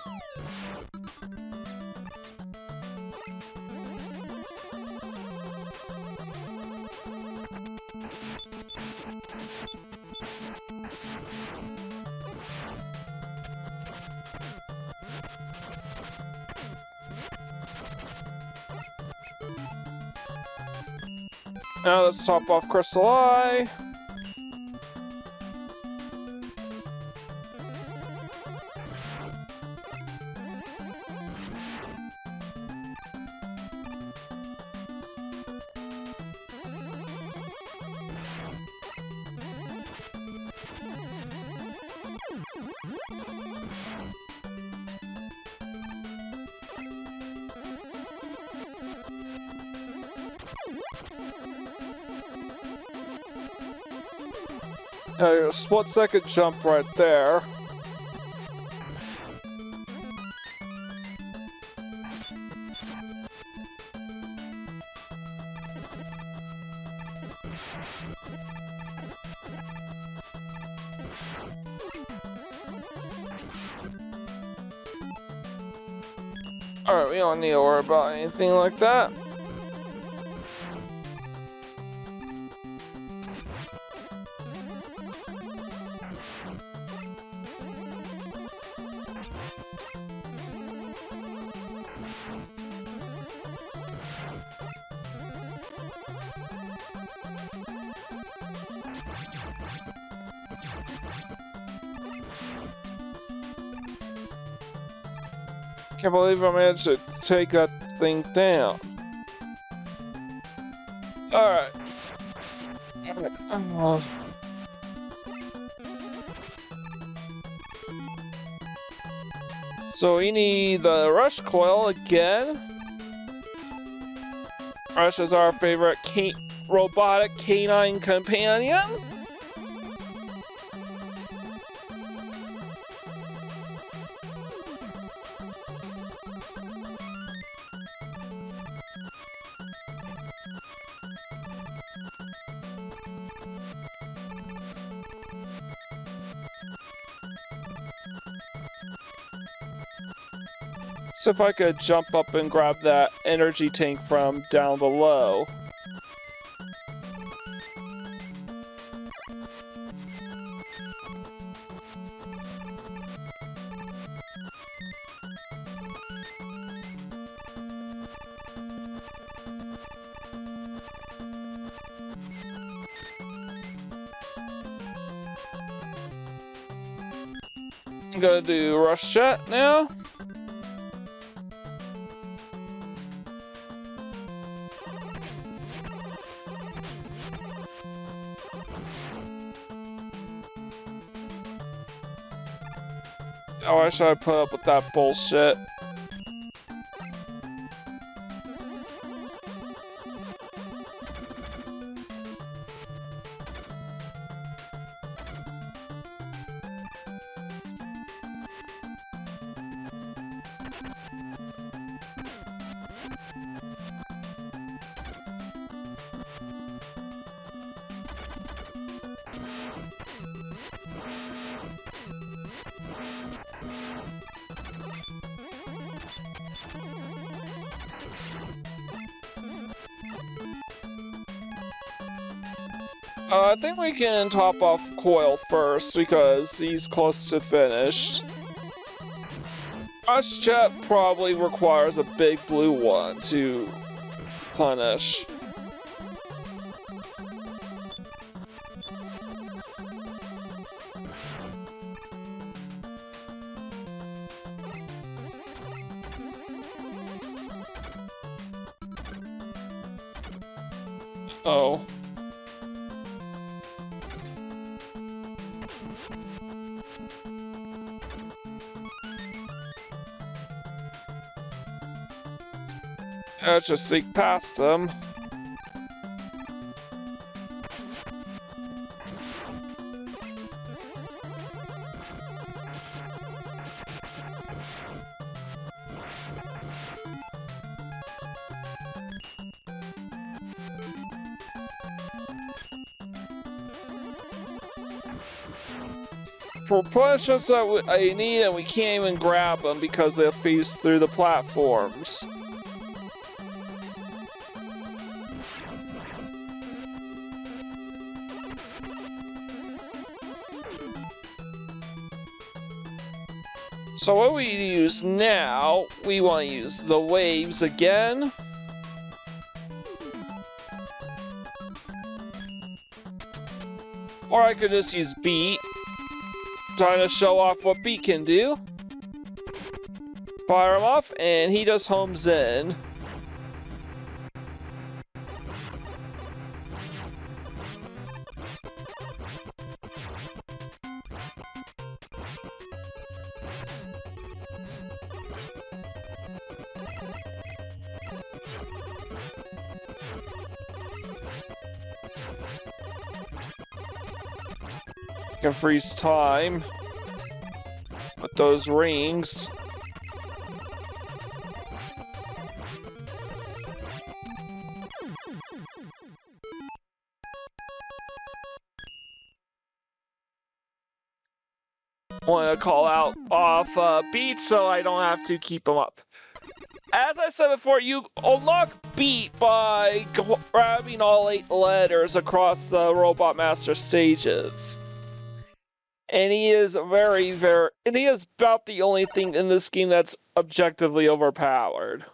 Now let's top off Crystal Eye. A split-second jump right there. Alright, we don't need to worry about anything like that. Can't believe I managed to take that thing down. Alright. So we need the Rush Coil again. Rush is our favorite robotic canine companion. So if I could jump up and grab that energy tank from down below. I'm gonna do rush jet now. Why should I put up with that bullshit? I think we can top off Coil first because he's close to finished. Rush Jet probably requires a big blue one to punish. Oh. Let's just sneak past them. For punishments that I need, and we can't even grab them because they'll phase through the platforms. So what we use now, we want to use the waves again. Or I could just use beat, trying to show off what beat can do. Fire him off, and he just homes in. Can freeze time with those rings. Want to call out off beat so I don't have to keep them up. As I said before, you unlock beat by grabbing all 8 letters across the Robot Master stages. And he is and he is about the only thing in this game that's objectively overpowered.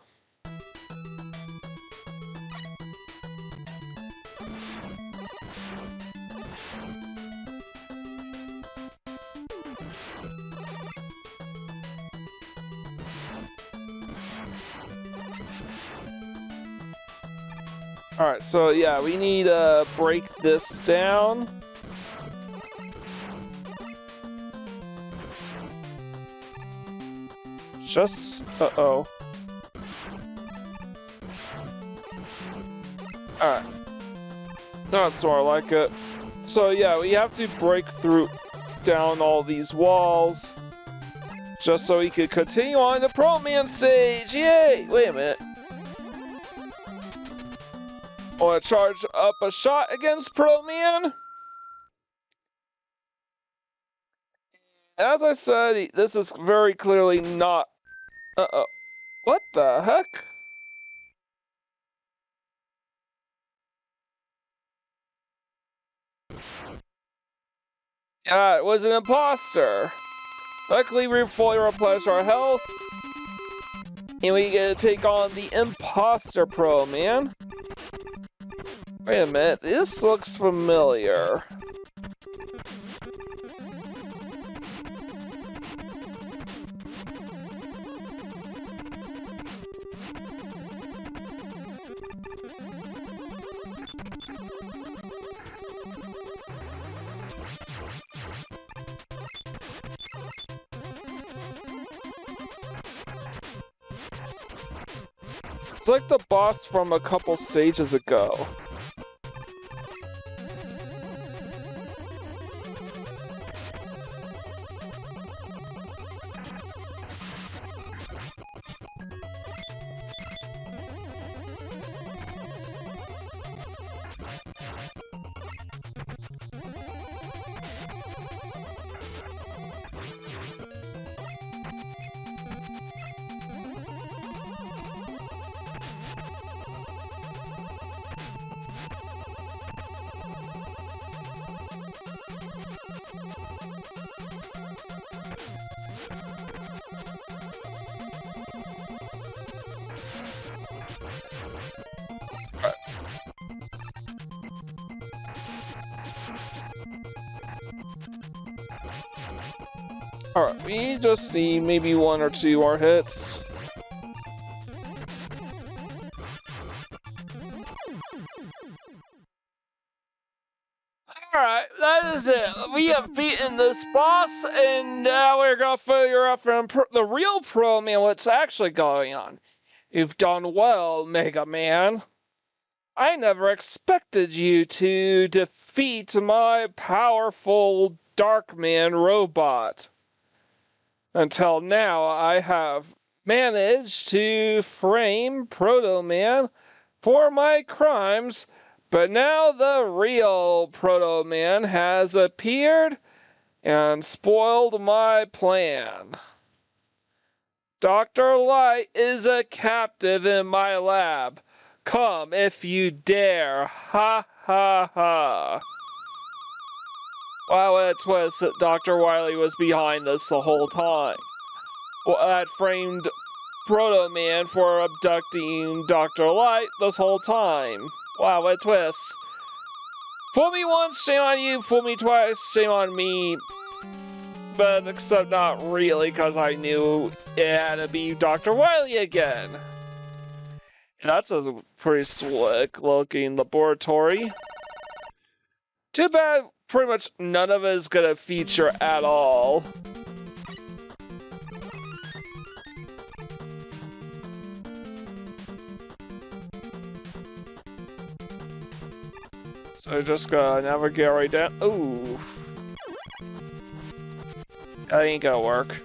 Alright, so yeah, we need to break this down. Just, uh-oh. Alright. That's more like it. So yeah, we have to break through down all these walls just so we can continue on the Pro Man stage. Yay! Wait a minute. I want to charge up a shot against Pro Man. As I said, this is very clearly not... Uh-oh. What the heck? Yeah, it was an imposter. Luckily, we fully replenish our health. And we get to take on the imposter Pro Man. Wait a minute, this looks familiar. It's like the boss from a couple stages ago. Alright, we just need maybe 1 or 2 more hits. Alright, that is it. We have beaten this boss, and now we're gonna figure out from the real Pro Man what's actually going on. You've done well, Mega Man. I never expected you to defeat my powerful Darkman robot. Until now, I have managed to frame Proto Man for my crimes, but now the real Proto Man has appeared and spoiled my plan. Dr. Light is a captive in my lab. Come if you dare. Ha ha ha. Wow, what a twist that Dr. Wily was behind this the whole time. Well, that framed Proto Man for abducting Dr. Light this whole time. Wow, what a twist. Fool me once, shame on you. Fool me twice, shame on me. But except not really, because I knew it had to be Dr. Wily again. And that's a pretty slick looking laboratory. Too bad pretty much none of it is gonna feature at all. So just gonna navigate right down. Ooh. That ain't gonna work.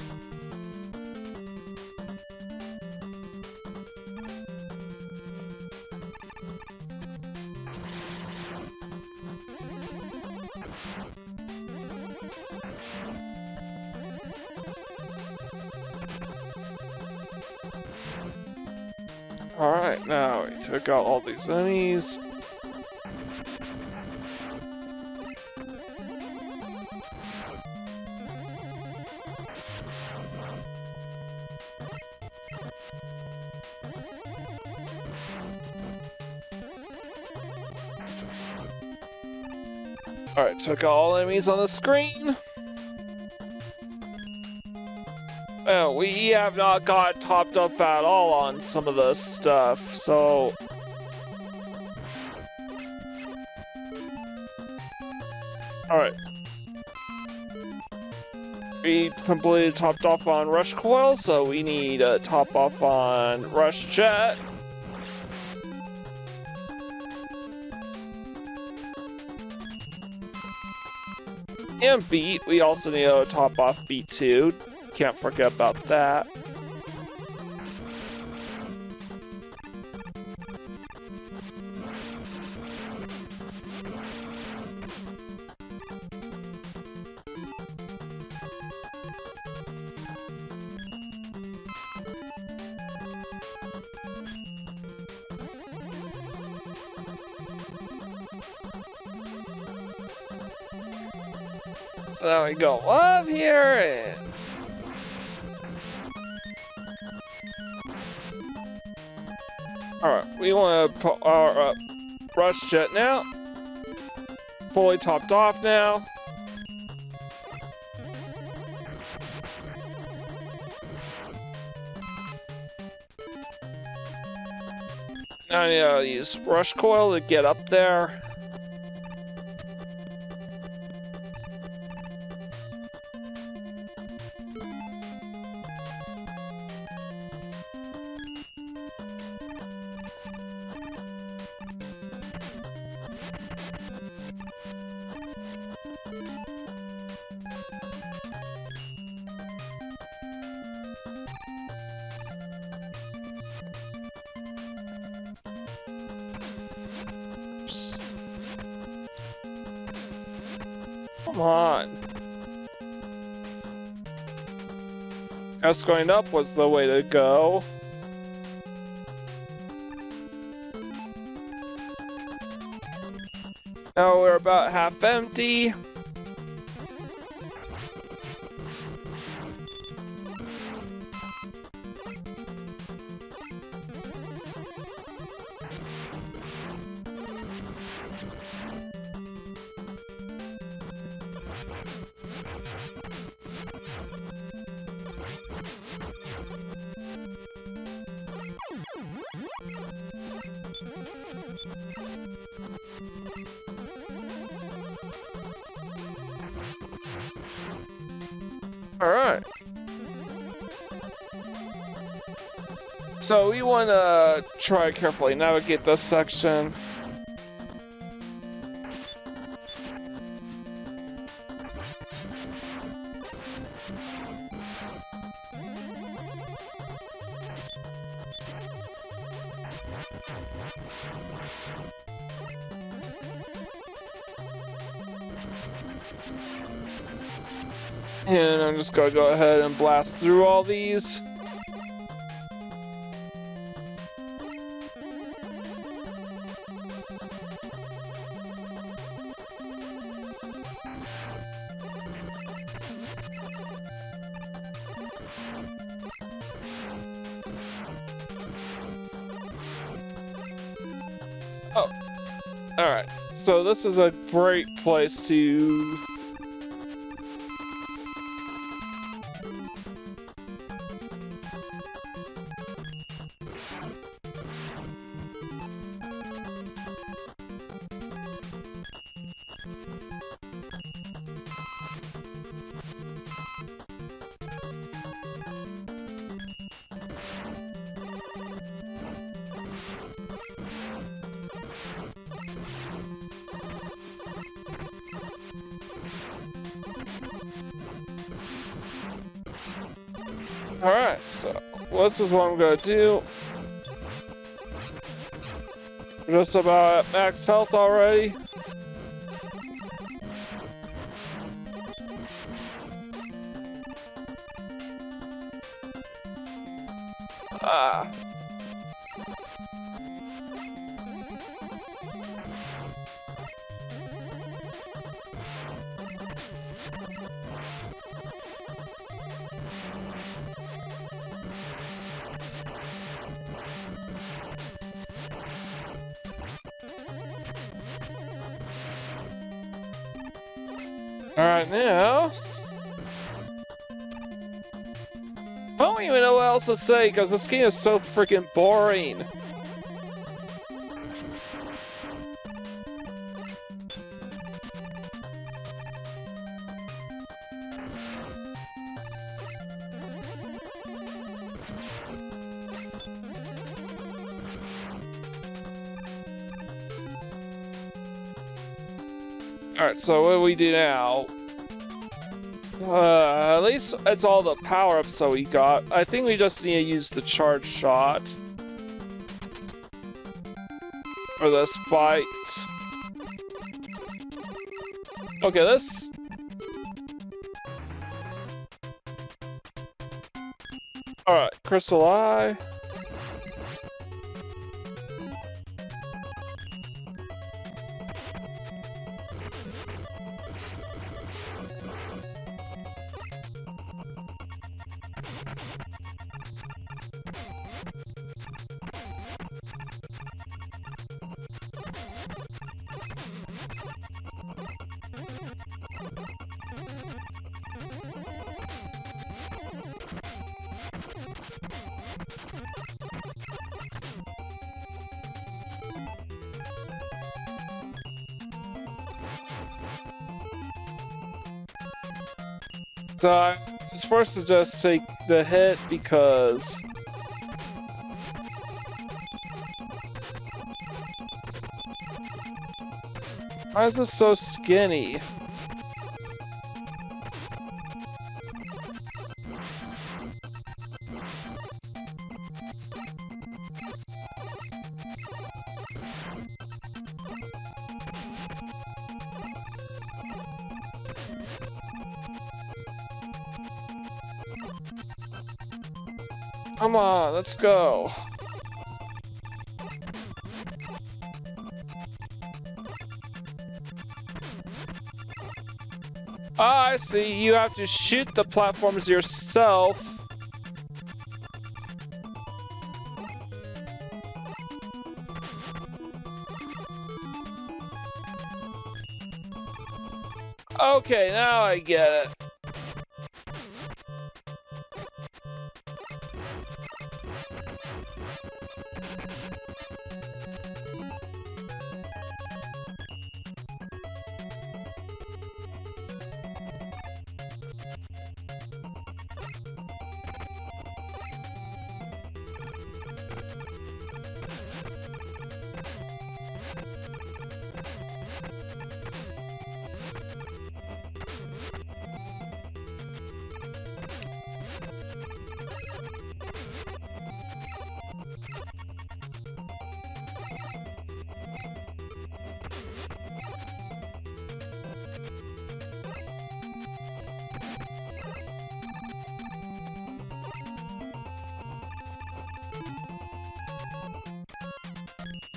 Alright, now we took out all these enemies. Alright, took out all enemies on the screen. Oh, we have not got topped up at all on some of this stuff, so... Alright. We completely topped off on Rush Coil, so we need to top off on Rush Jet. And Beat, we also need to top off Beat 2. Can't forget about that. So now we go up here and... Alright, we want to put our Rush Jet now. Fully topped off now. Now I need to use Rush Coil to get up there. Come on. Guess going up was the way to go. Now we're about half empty. Alright. So we want to try carefully navigate this section. And I'm just gonna go ahead and blast through all these. Oh, alright. So this is a great place to... Alright, so this is what I'm gonna do. We're just about at max health already. Ah. Alright, now... I don't even know what else to say, because this game is so freaking boring. Alright, so what do we do now? At least it's all the power-ups that we got. I think we just need to use the charge shot for this fight. Okay, this... Alright, Crystal Eye. So I was forced to just take the hit because... Why is this so skinny? Come on, let's go. Ah, I see. You have to shoot the platforms yourself. Okay, now I get it.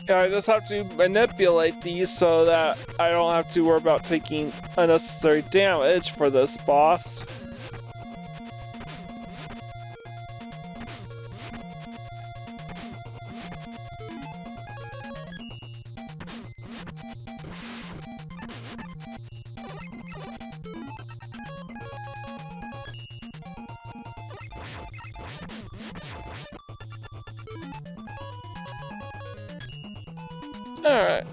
Yeah, I just have to manipulate these so that I don't have to worry about taking unnecessary damage for this boss. Alright.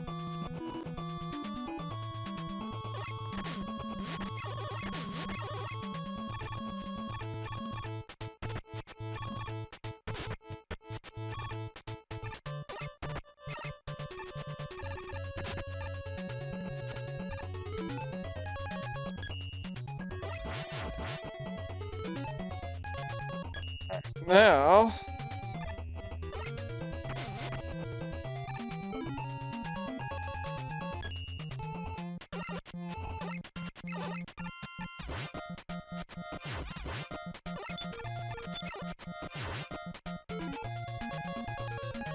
Now...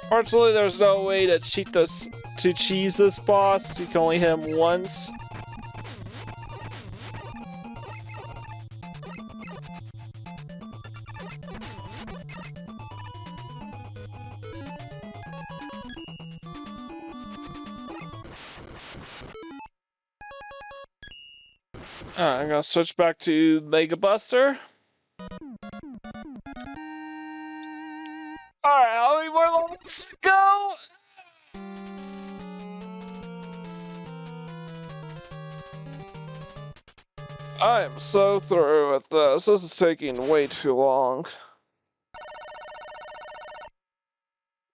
Fortunately, there's no way to cheat this to cheese this boss. You can only hit him once. Alright, I'm gonna switch back to Mega Buster. Alright, how many more levels to go? I am so through with this. This is taking way too long.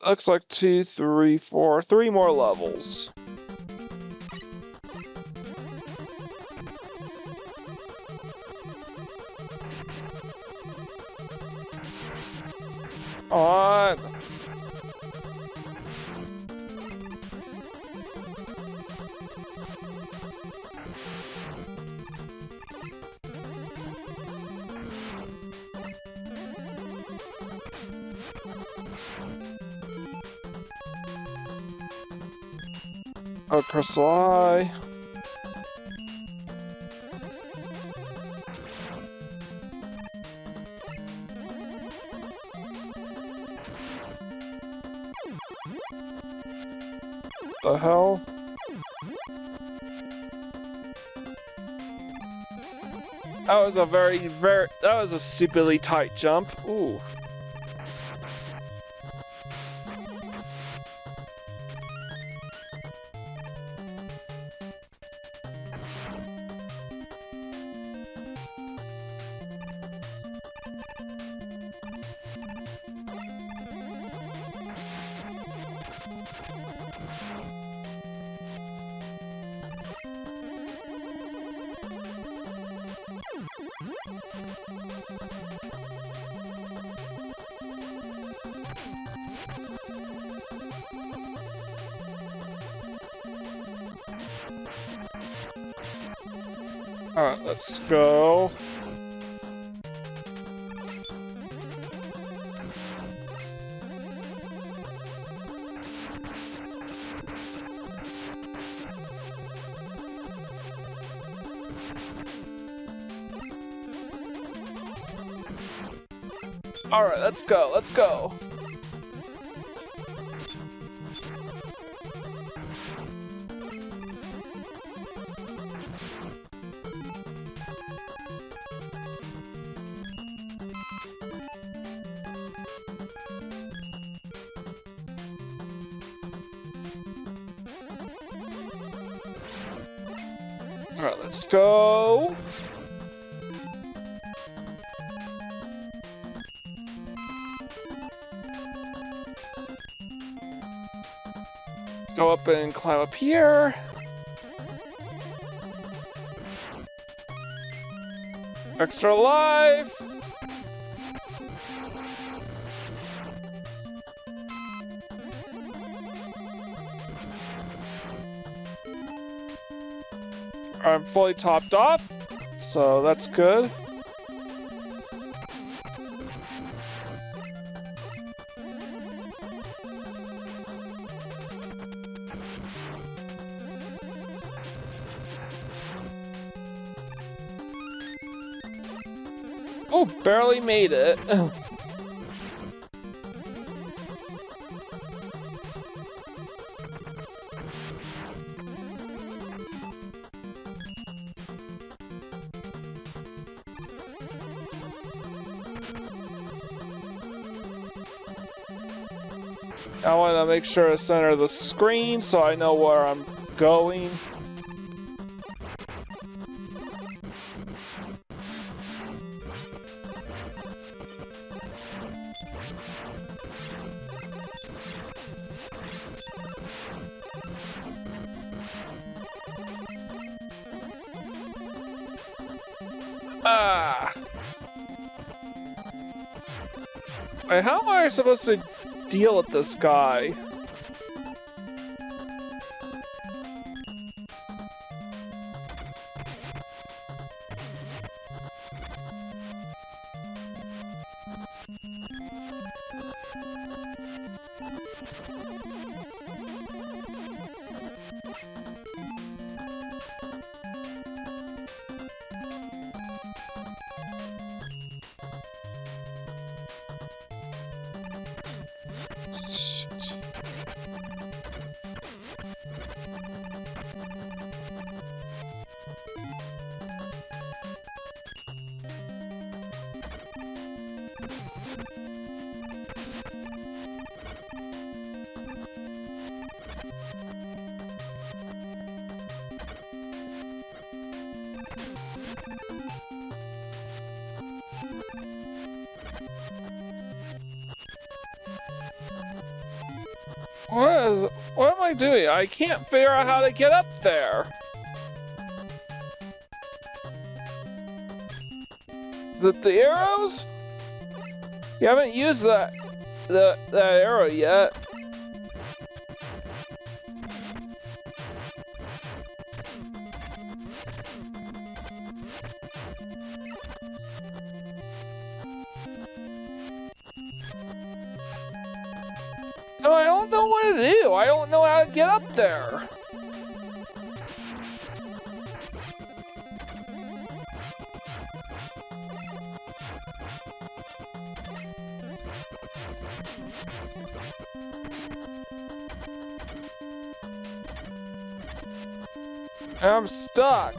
Looks like 2, 3, 4, 3 more levels. On. Oh, Crystal Eye. The hell? That was a that was a stupidly tight jump. Ooh. Alright, let's go. Alright, let's go, let's go. Alright, let's go. Let's go up and climb up here. Extra life. I'm fully topped off, so that's good. Oh, barely made it. I want to make sure to center the screen so I know where I'm going. Ah! Wait, how am I supposed to deal with this guy? What am I doing? I can't figure out how to get up there. The arrows? You haven't used that arrow yet. No, I don't know what to do. I don't know how to get up there. I'm stuck.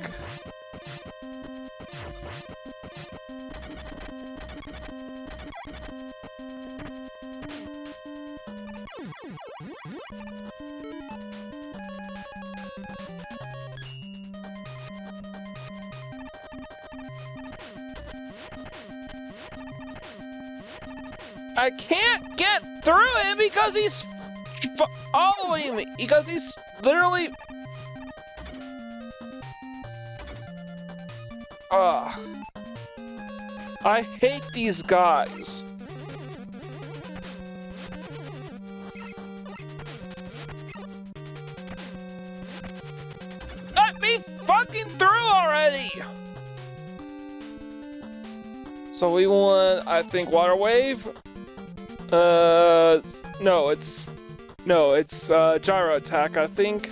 I can't get through him because he's following me. Because he's literally... Ugh. I hate these guys. Let me fucking through already! So we want, I think, Water Wave. No, it's Gyro Attack, I think.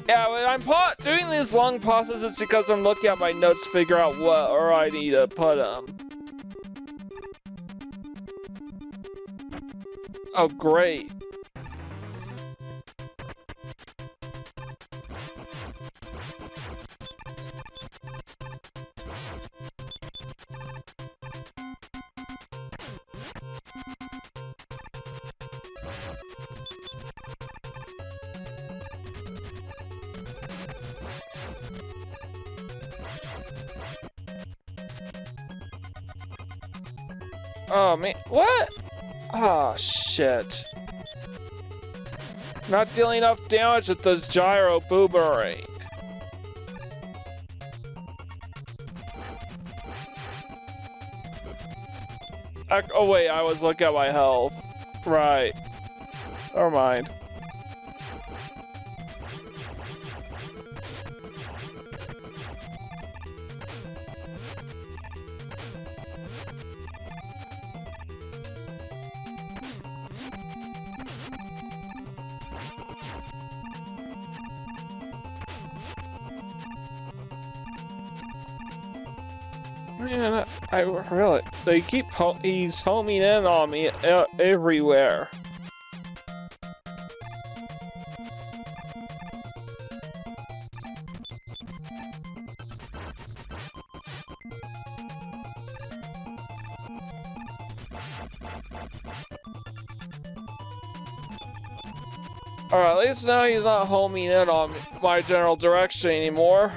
Yeah, when I'm doing these long pauses, it's because I'm looking at my notes to figure out what or I need to put them. Oh, great. Oh man, what? Oh shit. Not dealing enough damage with this gyro boomerang. Oh wait, I was looking at my health. Right. Never mind. Man, I really, he's homing in on me everywhere. Alright, at least now he's not homing in on my general direction anymore.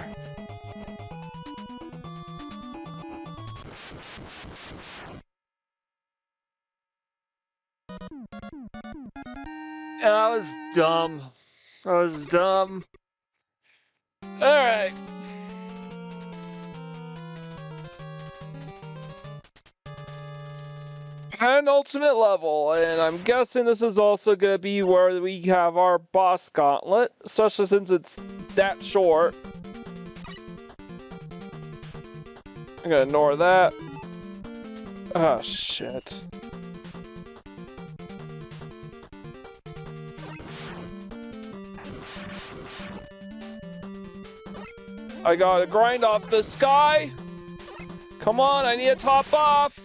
And I was dumb. I was dumb. Alright. Penultimate level, and I'm guessing this is also going to be where we have our boss gauntlet, especially since it's that short. I'm going to ignore that. Oh, shit. I gotta grind off this guy. Come on, I need to top off.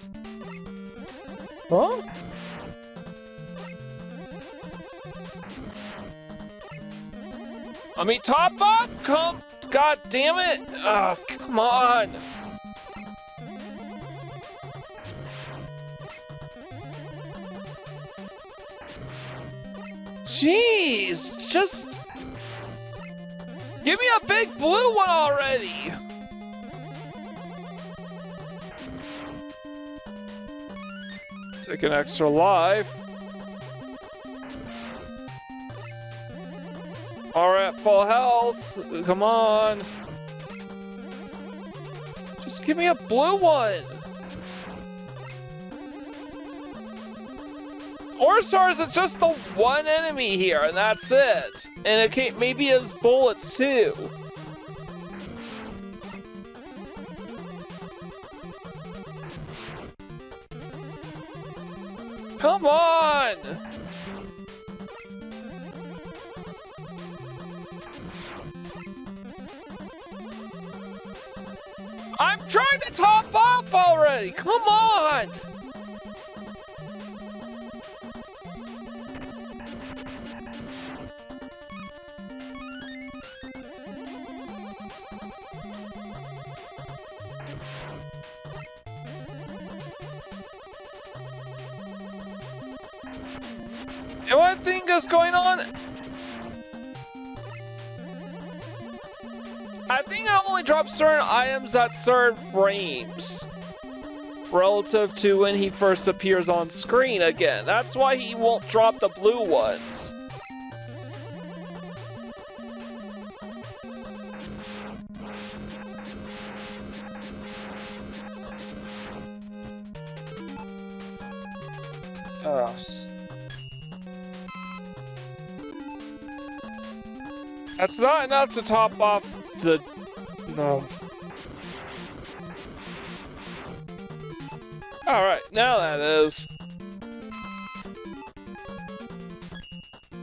Huh? Let me top off. Come, god damn it. Oh, come on. Jeez, just give me a big blue one already! Take an extra life. Alright, full health. Come on. Just give me a blue one. Or stars, it's just the one enemy here, and that's it. And it can't, maybe his bullets too. Come on! I'm trying to top off already! Come on! And what thing is going on? I think it only drops certain items at certain frames relative to when he first appears on screen again. That's why he won't drop the blue ones. That's not enough to top off the... No. Alright, now that is.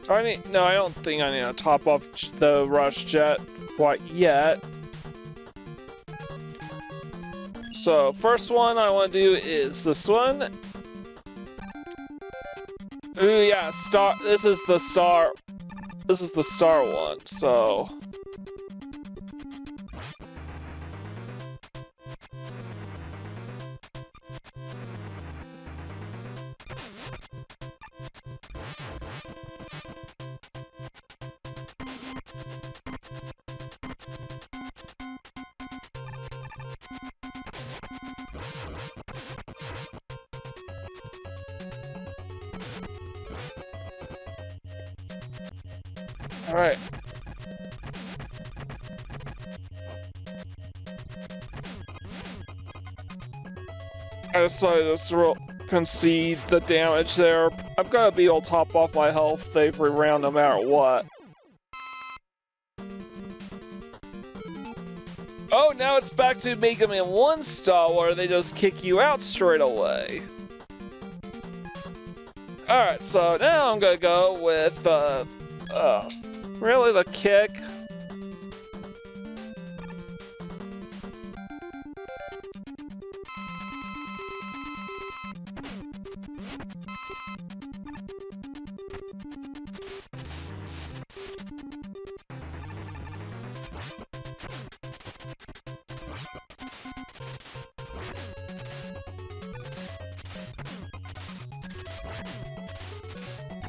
No, I don't think I need to top off the rush jet quite yet. So, first one I want to do is this one. Ooh, yeah, star. This is the star one, so. All right. I decided to concede the damage there. I'm gonna be able to top off my health every round no matter what. Oh, now it's back to Mega Man 1 style where they just kick you out straight away. Alright, so now I'm gonna go with, really the kick.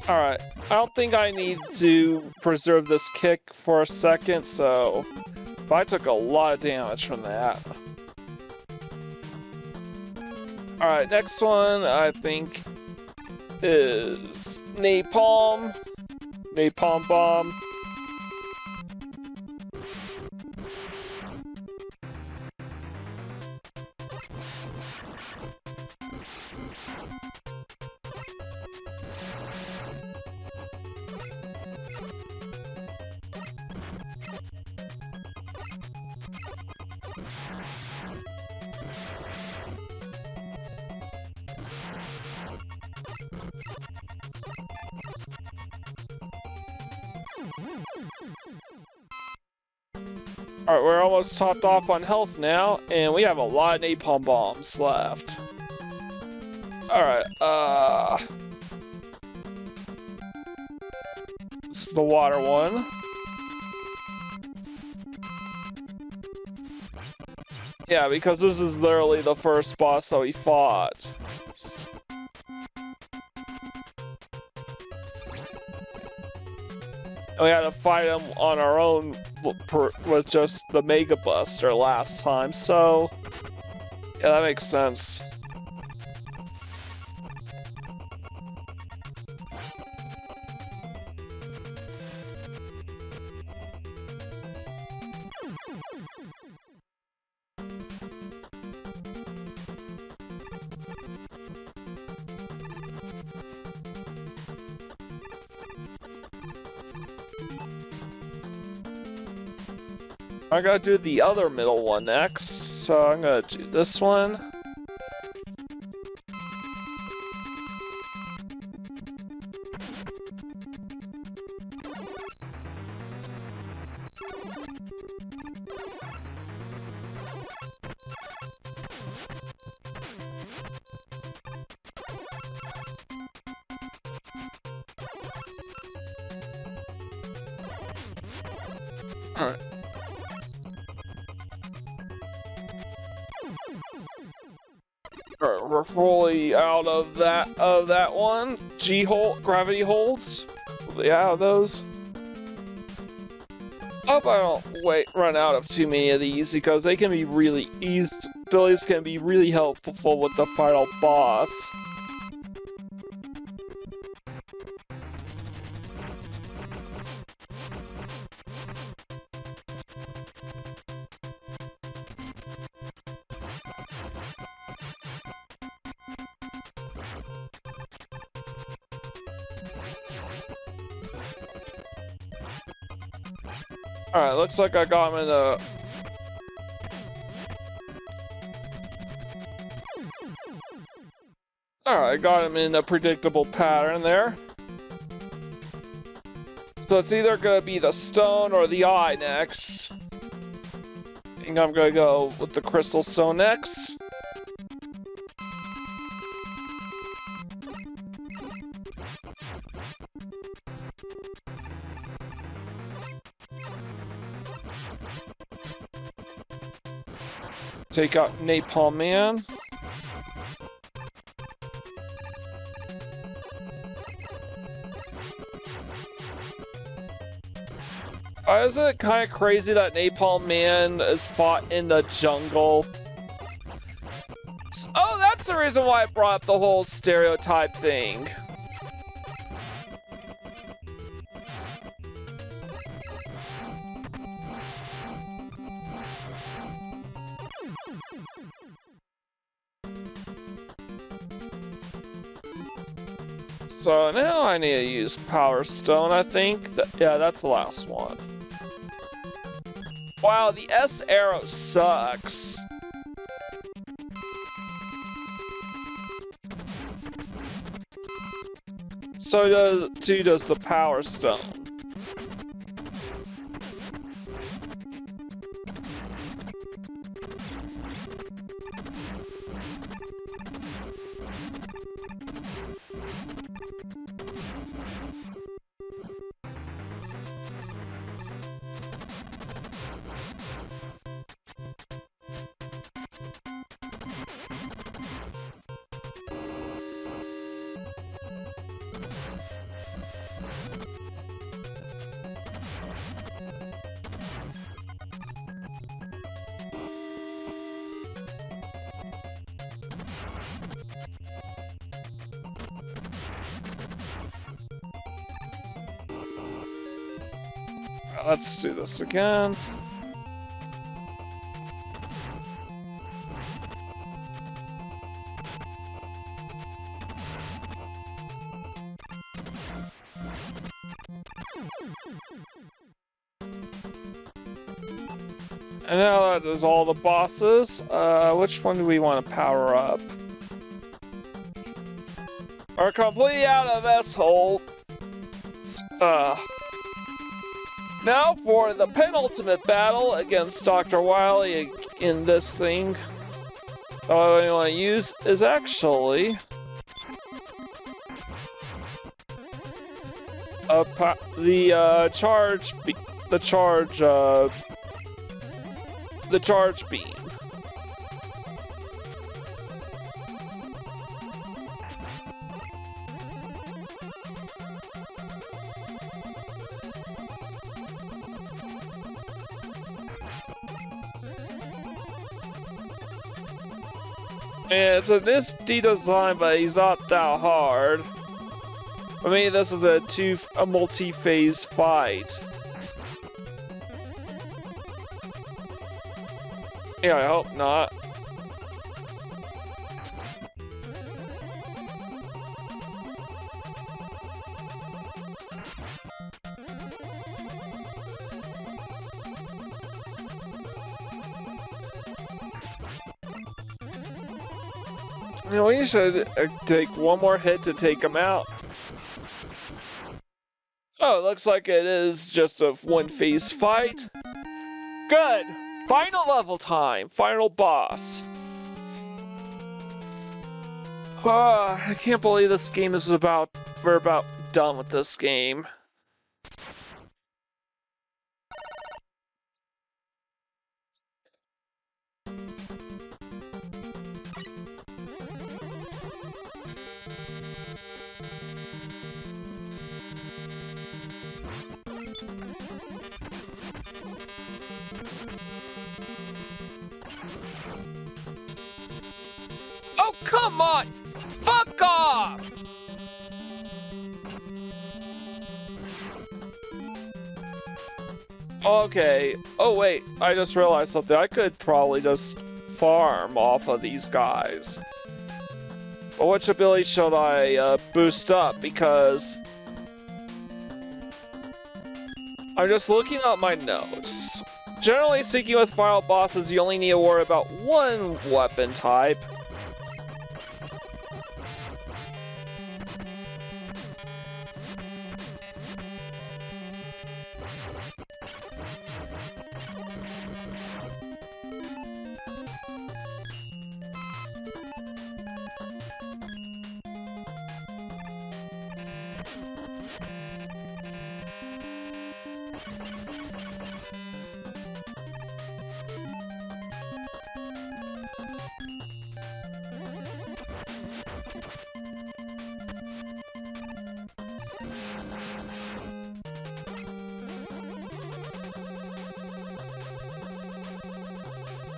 Alright, I don't think I need to preserve this kick for a second, so I took a lot of damage from that. Alright, next one I think is Napalm Bomb. Alright, we're almost topped off on health now, and we have a lot of napalm bombs left. Alright, this is the water one. Yeah, because this is literally the first boss that we fought. And we had to fight him on our own with just the Mega Buster last time, so yeah, that makes sense. I gotta do the other middle one next, so I'm gonna do this one. Alright. Alright, we're fully out of that one. Gravity holds. Yeah, those. Hope I don't run out of too many of these because they can be really abilities can be really helpful with the final boss. Alright, looks like I got him in a... Alright, I got him in a predictable pattern there. So it's either gonna be the stone or the eye next. I think I'm gonna go with the crystal stone next. Take out Napalm Man. Isn't it kind of crazy that Napalm Man is fought in the jungle? Oh, that's the reason why I brought up the whole stereotype thing. So now I need to use Power Stone, I think. Yeah, that's the last one. Wow, the S arrow sucks. So too does the Power Stone. Let's do this again. And now that is all the bosses. Which one do we want to power up? We're completely out of S-hole. Now for the penultimate battle against Dr. Wily in this thing. What I want to use is actually the charge beam. Yeah, it's a nifty design, but he's not that hard. I mean, this is a multi-phase fight. Yeah, I hope not. You know, we should take one more hit to take him out. Oh, it looks like it is just a one-phase fight. Good! Final level time! Final boss. I can't believe this game is we're about done with this game. Oh, come on! Fuck off! Okay. Oh, wait. I just realized something. I could probably just farm off of these guys. But which ability should I boost up? Because I'm just looking at my notes. Generally speaking, with final bosses, you only need to worry about one weapon type.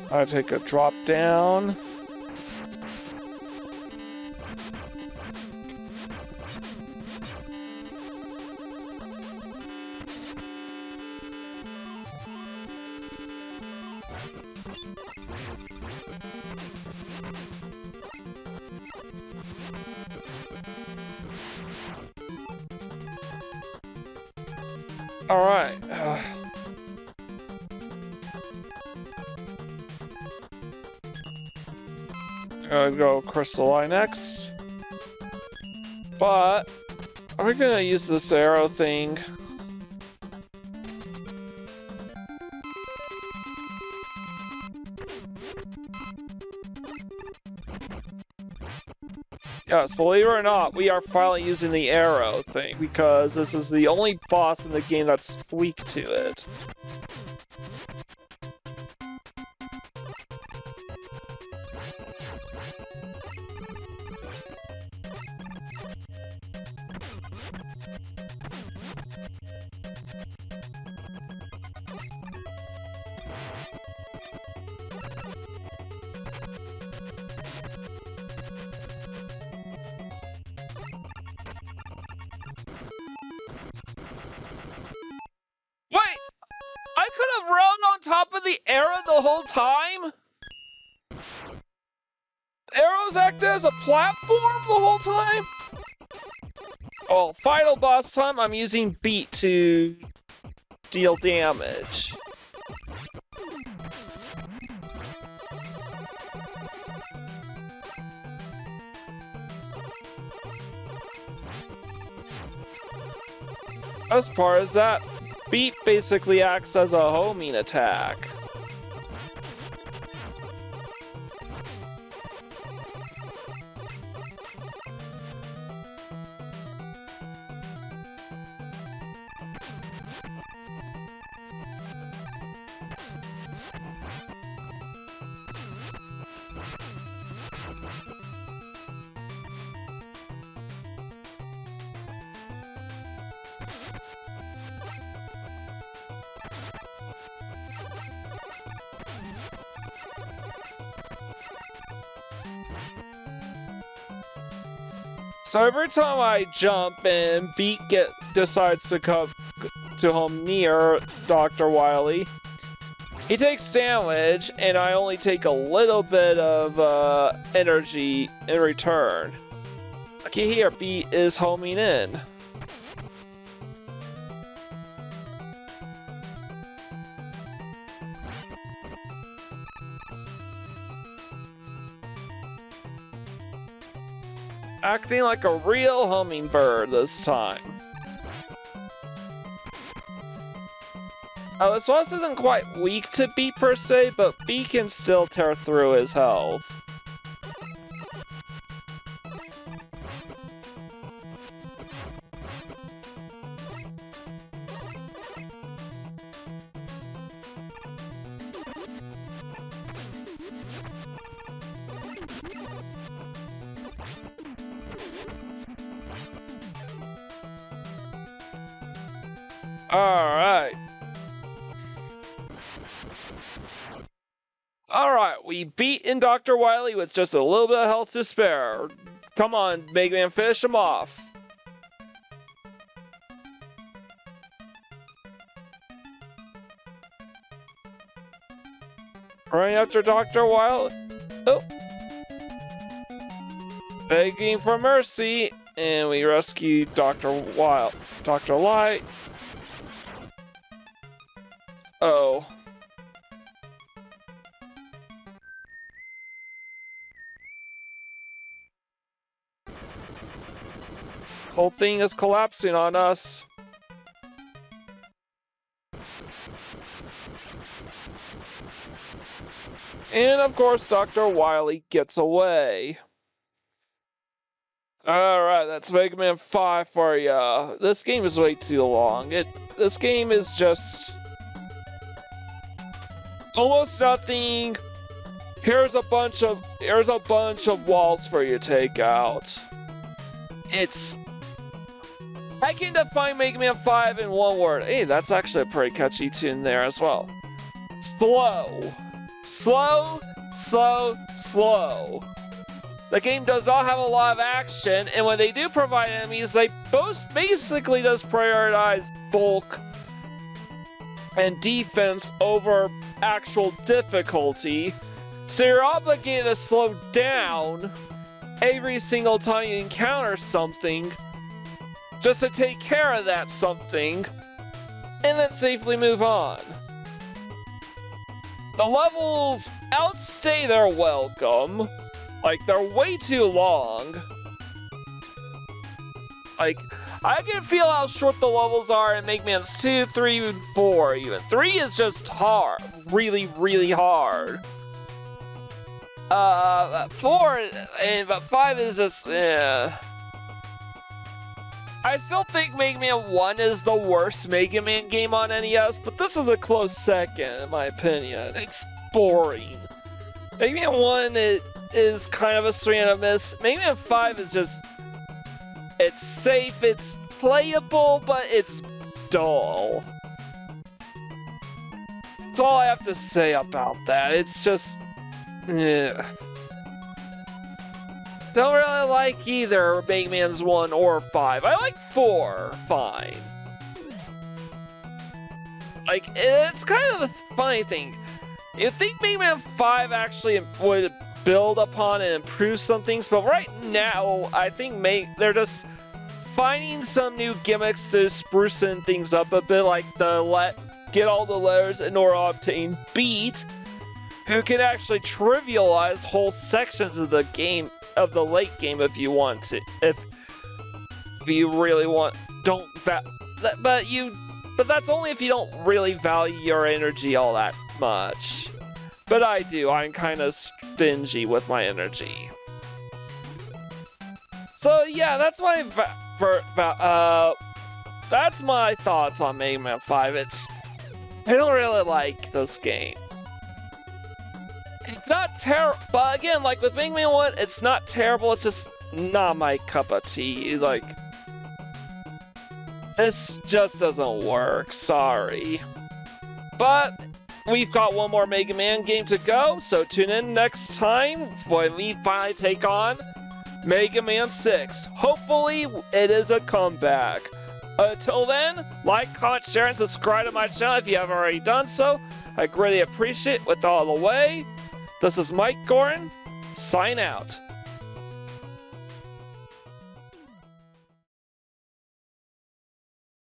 I take a drop down. All right. Gonna go Crystal Eye next. But are we gonna use this arrow thing? Yes, believe it or not, we are finally using the arrow thing because this is the only boss in the game that's weak to it. Wait! I could have run on top of the arrow the whole time? Arrows act as a platform the whole time? Oh, final boss time, I'm using beat to deal damage. As far as that, beat basically acts as a homing attack. So every time I jump and Beat decides to come to home near Dr. Wily, he takes damage and I only take a little bit of energy in return. Okay, here Beat is homing in. Acting like a real hummingbird this time. This boss isn't quite weak to Beat per se, but Beat can still tear through his health. Alright, we beat in Dr. Wily with just a little bit of health to spare. Come on, Mega Man, finish him off. Running after Dr. Wily. Oh. Begging for mercy, and we rescue Dr. Light. Oh. Whole thing is collapsing on us. And of course, Dr. Wily gets away. Alright, that's Mega Man 5 for ya. This game is way too long. This game is just almost nothing. Here's a bunch of walls for you to take out. I can define Mega Man 5 in one word. Hey, that's actually a pretty catchy tune there as well. Slow. slow, slow, slow. The game does not have a lot of action, and when they do provide enemies, they both basically just prioritize bulk and defense over actual difficulty. So you're obligated to slow down every single time you encounter something just to take care of that something and then safely move on. The levels outstay their welcome. Like, they're way too long. Like, I can feel how short the levels are in Mega Man 2, 3, and 4 even. 3 is just hard. Really, really hard. 4 and 5 is just, I still think Mega Man 1 is the worst Mega Man game on NES, but this is a close second, in my opinion. It's boring. Mega Man 1 is kind of a swing and a miss. Mega Man 5 is just, it's safe, it's playable, but it's dull. That's all I have to say about that. It's just, yeah. Don't really like either Mega Man's 1 or 5. I like 4 fine. Like, it's kind of the funny thing. You think Mega Man 5 actually would build upon and improve some things, but right now, I think they're just finding some new gimmicks to sprucing things up a bit, like the get all the letters in order to obtain beat, who can actually trivialize whole sections of the game, of the late game if you want to, if you really want, but that's only if you don't really value your energy all that much. But I do, I'm kind of stingy with my energy. So yeah, that's my that's my thoughts on Mega Man 5. I don't really like this game. It's not terrible, but again, like with Mega Man 1, it's not terrible, it's just not my cup of tea. Like, this just doesn't work, sorry. But we've got one more Mega Man game to go, so tune in next time when we finally take on Mega Man 6. Hopefully, it is a comeback. Until then, like, comment, share, and subscribe to my channel if you haven't already done so. I greatly appreciate it. With all the way, this is Mike Gorin, sign out.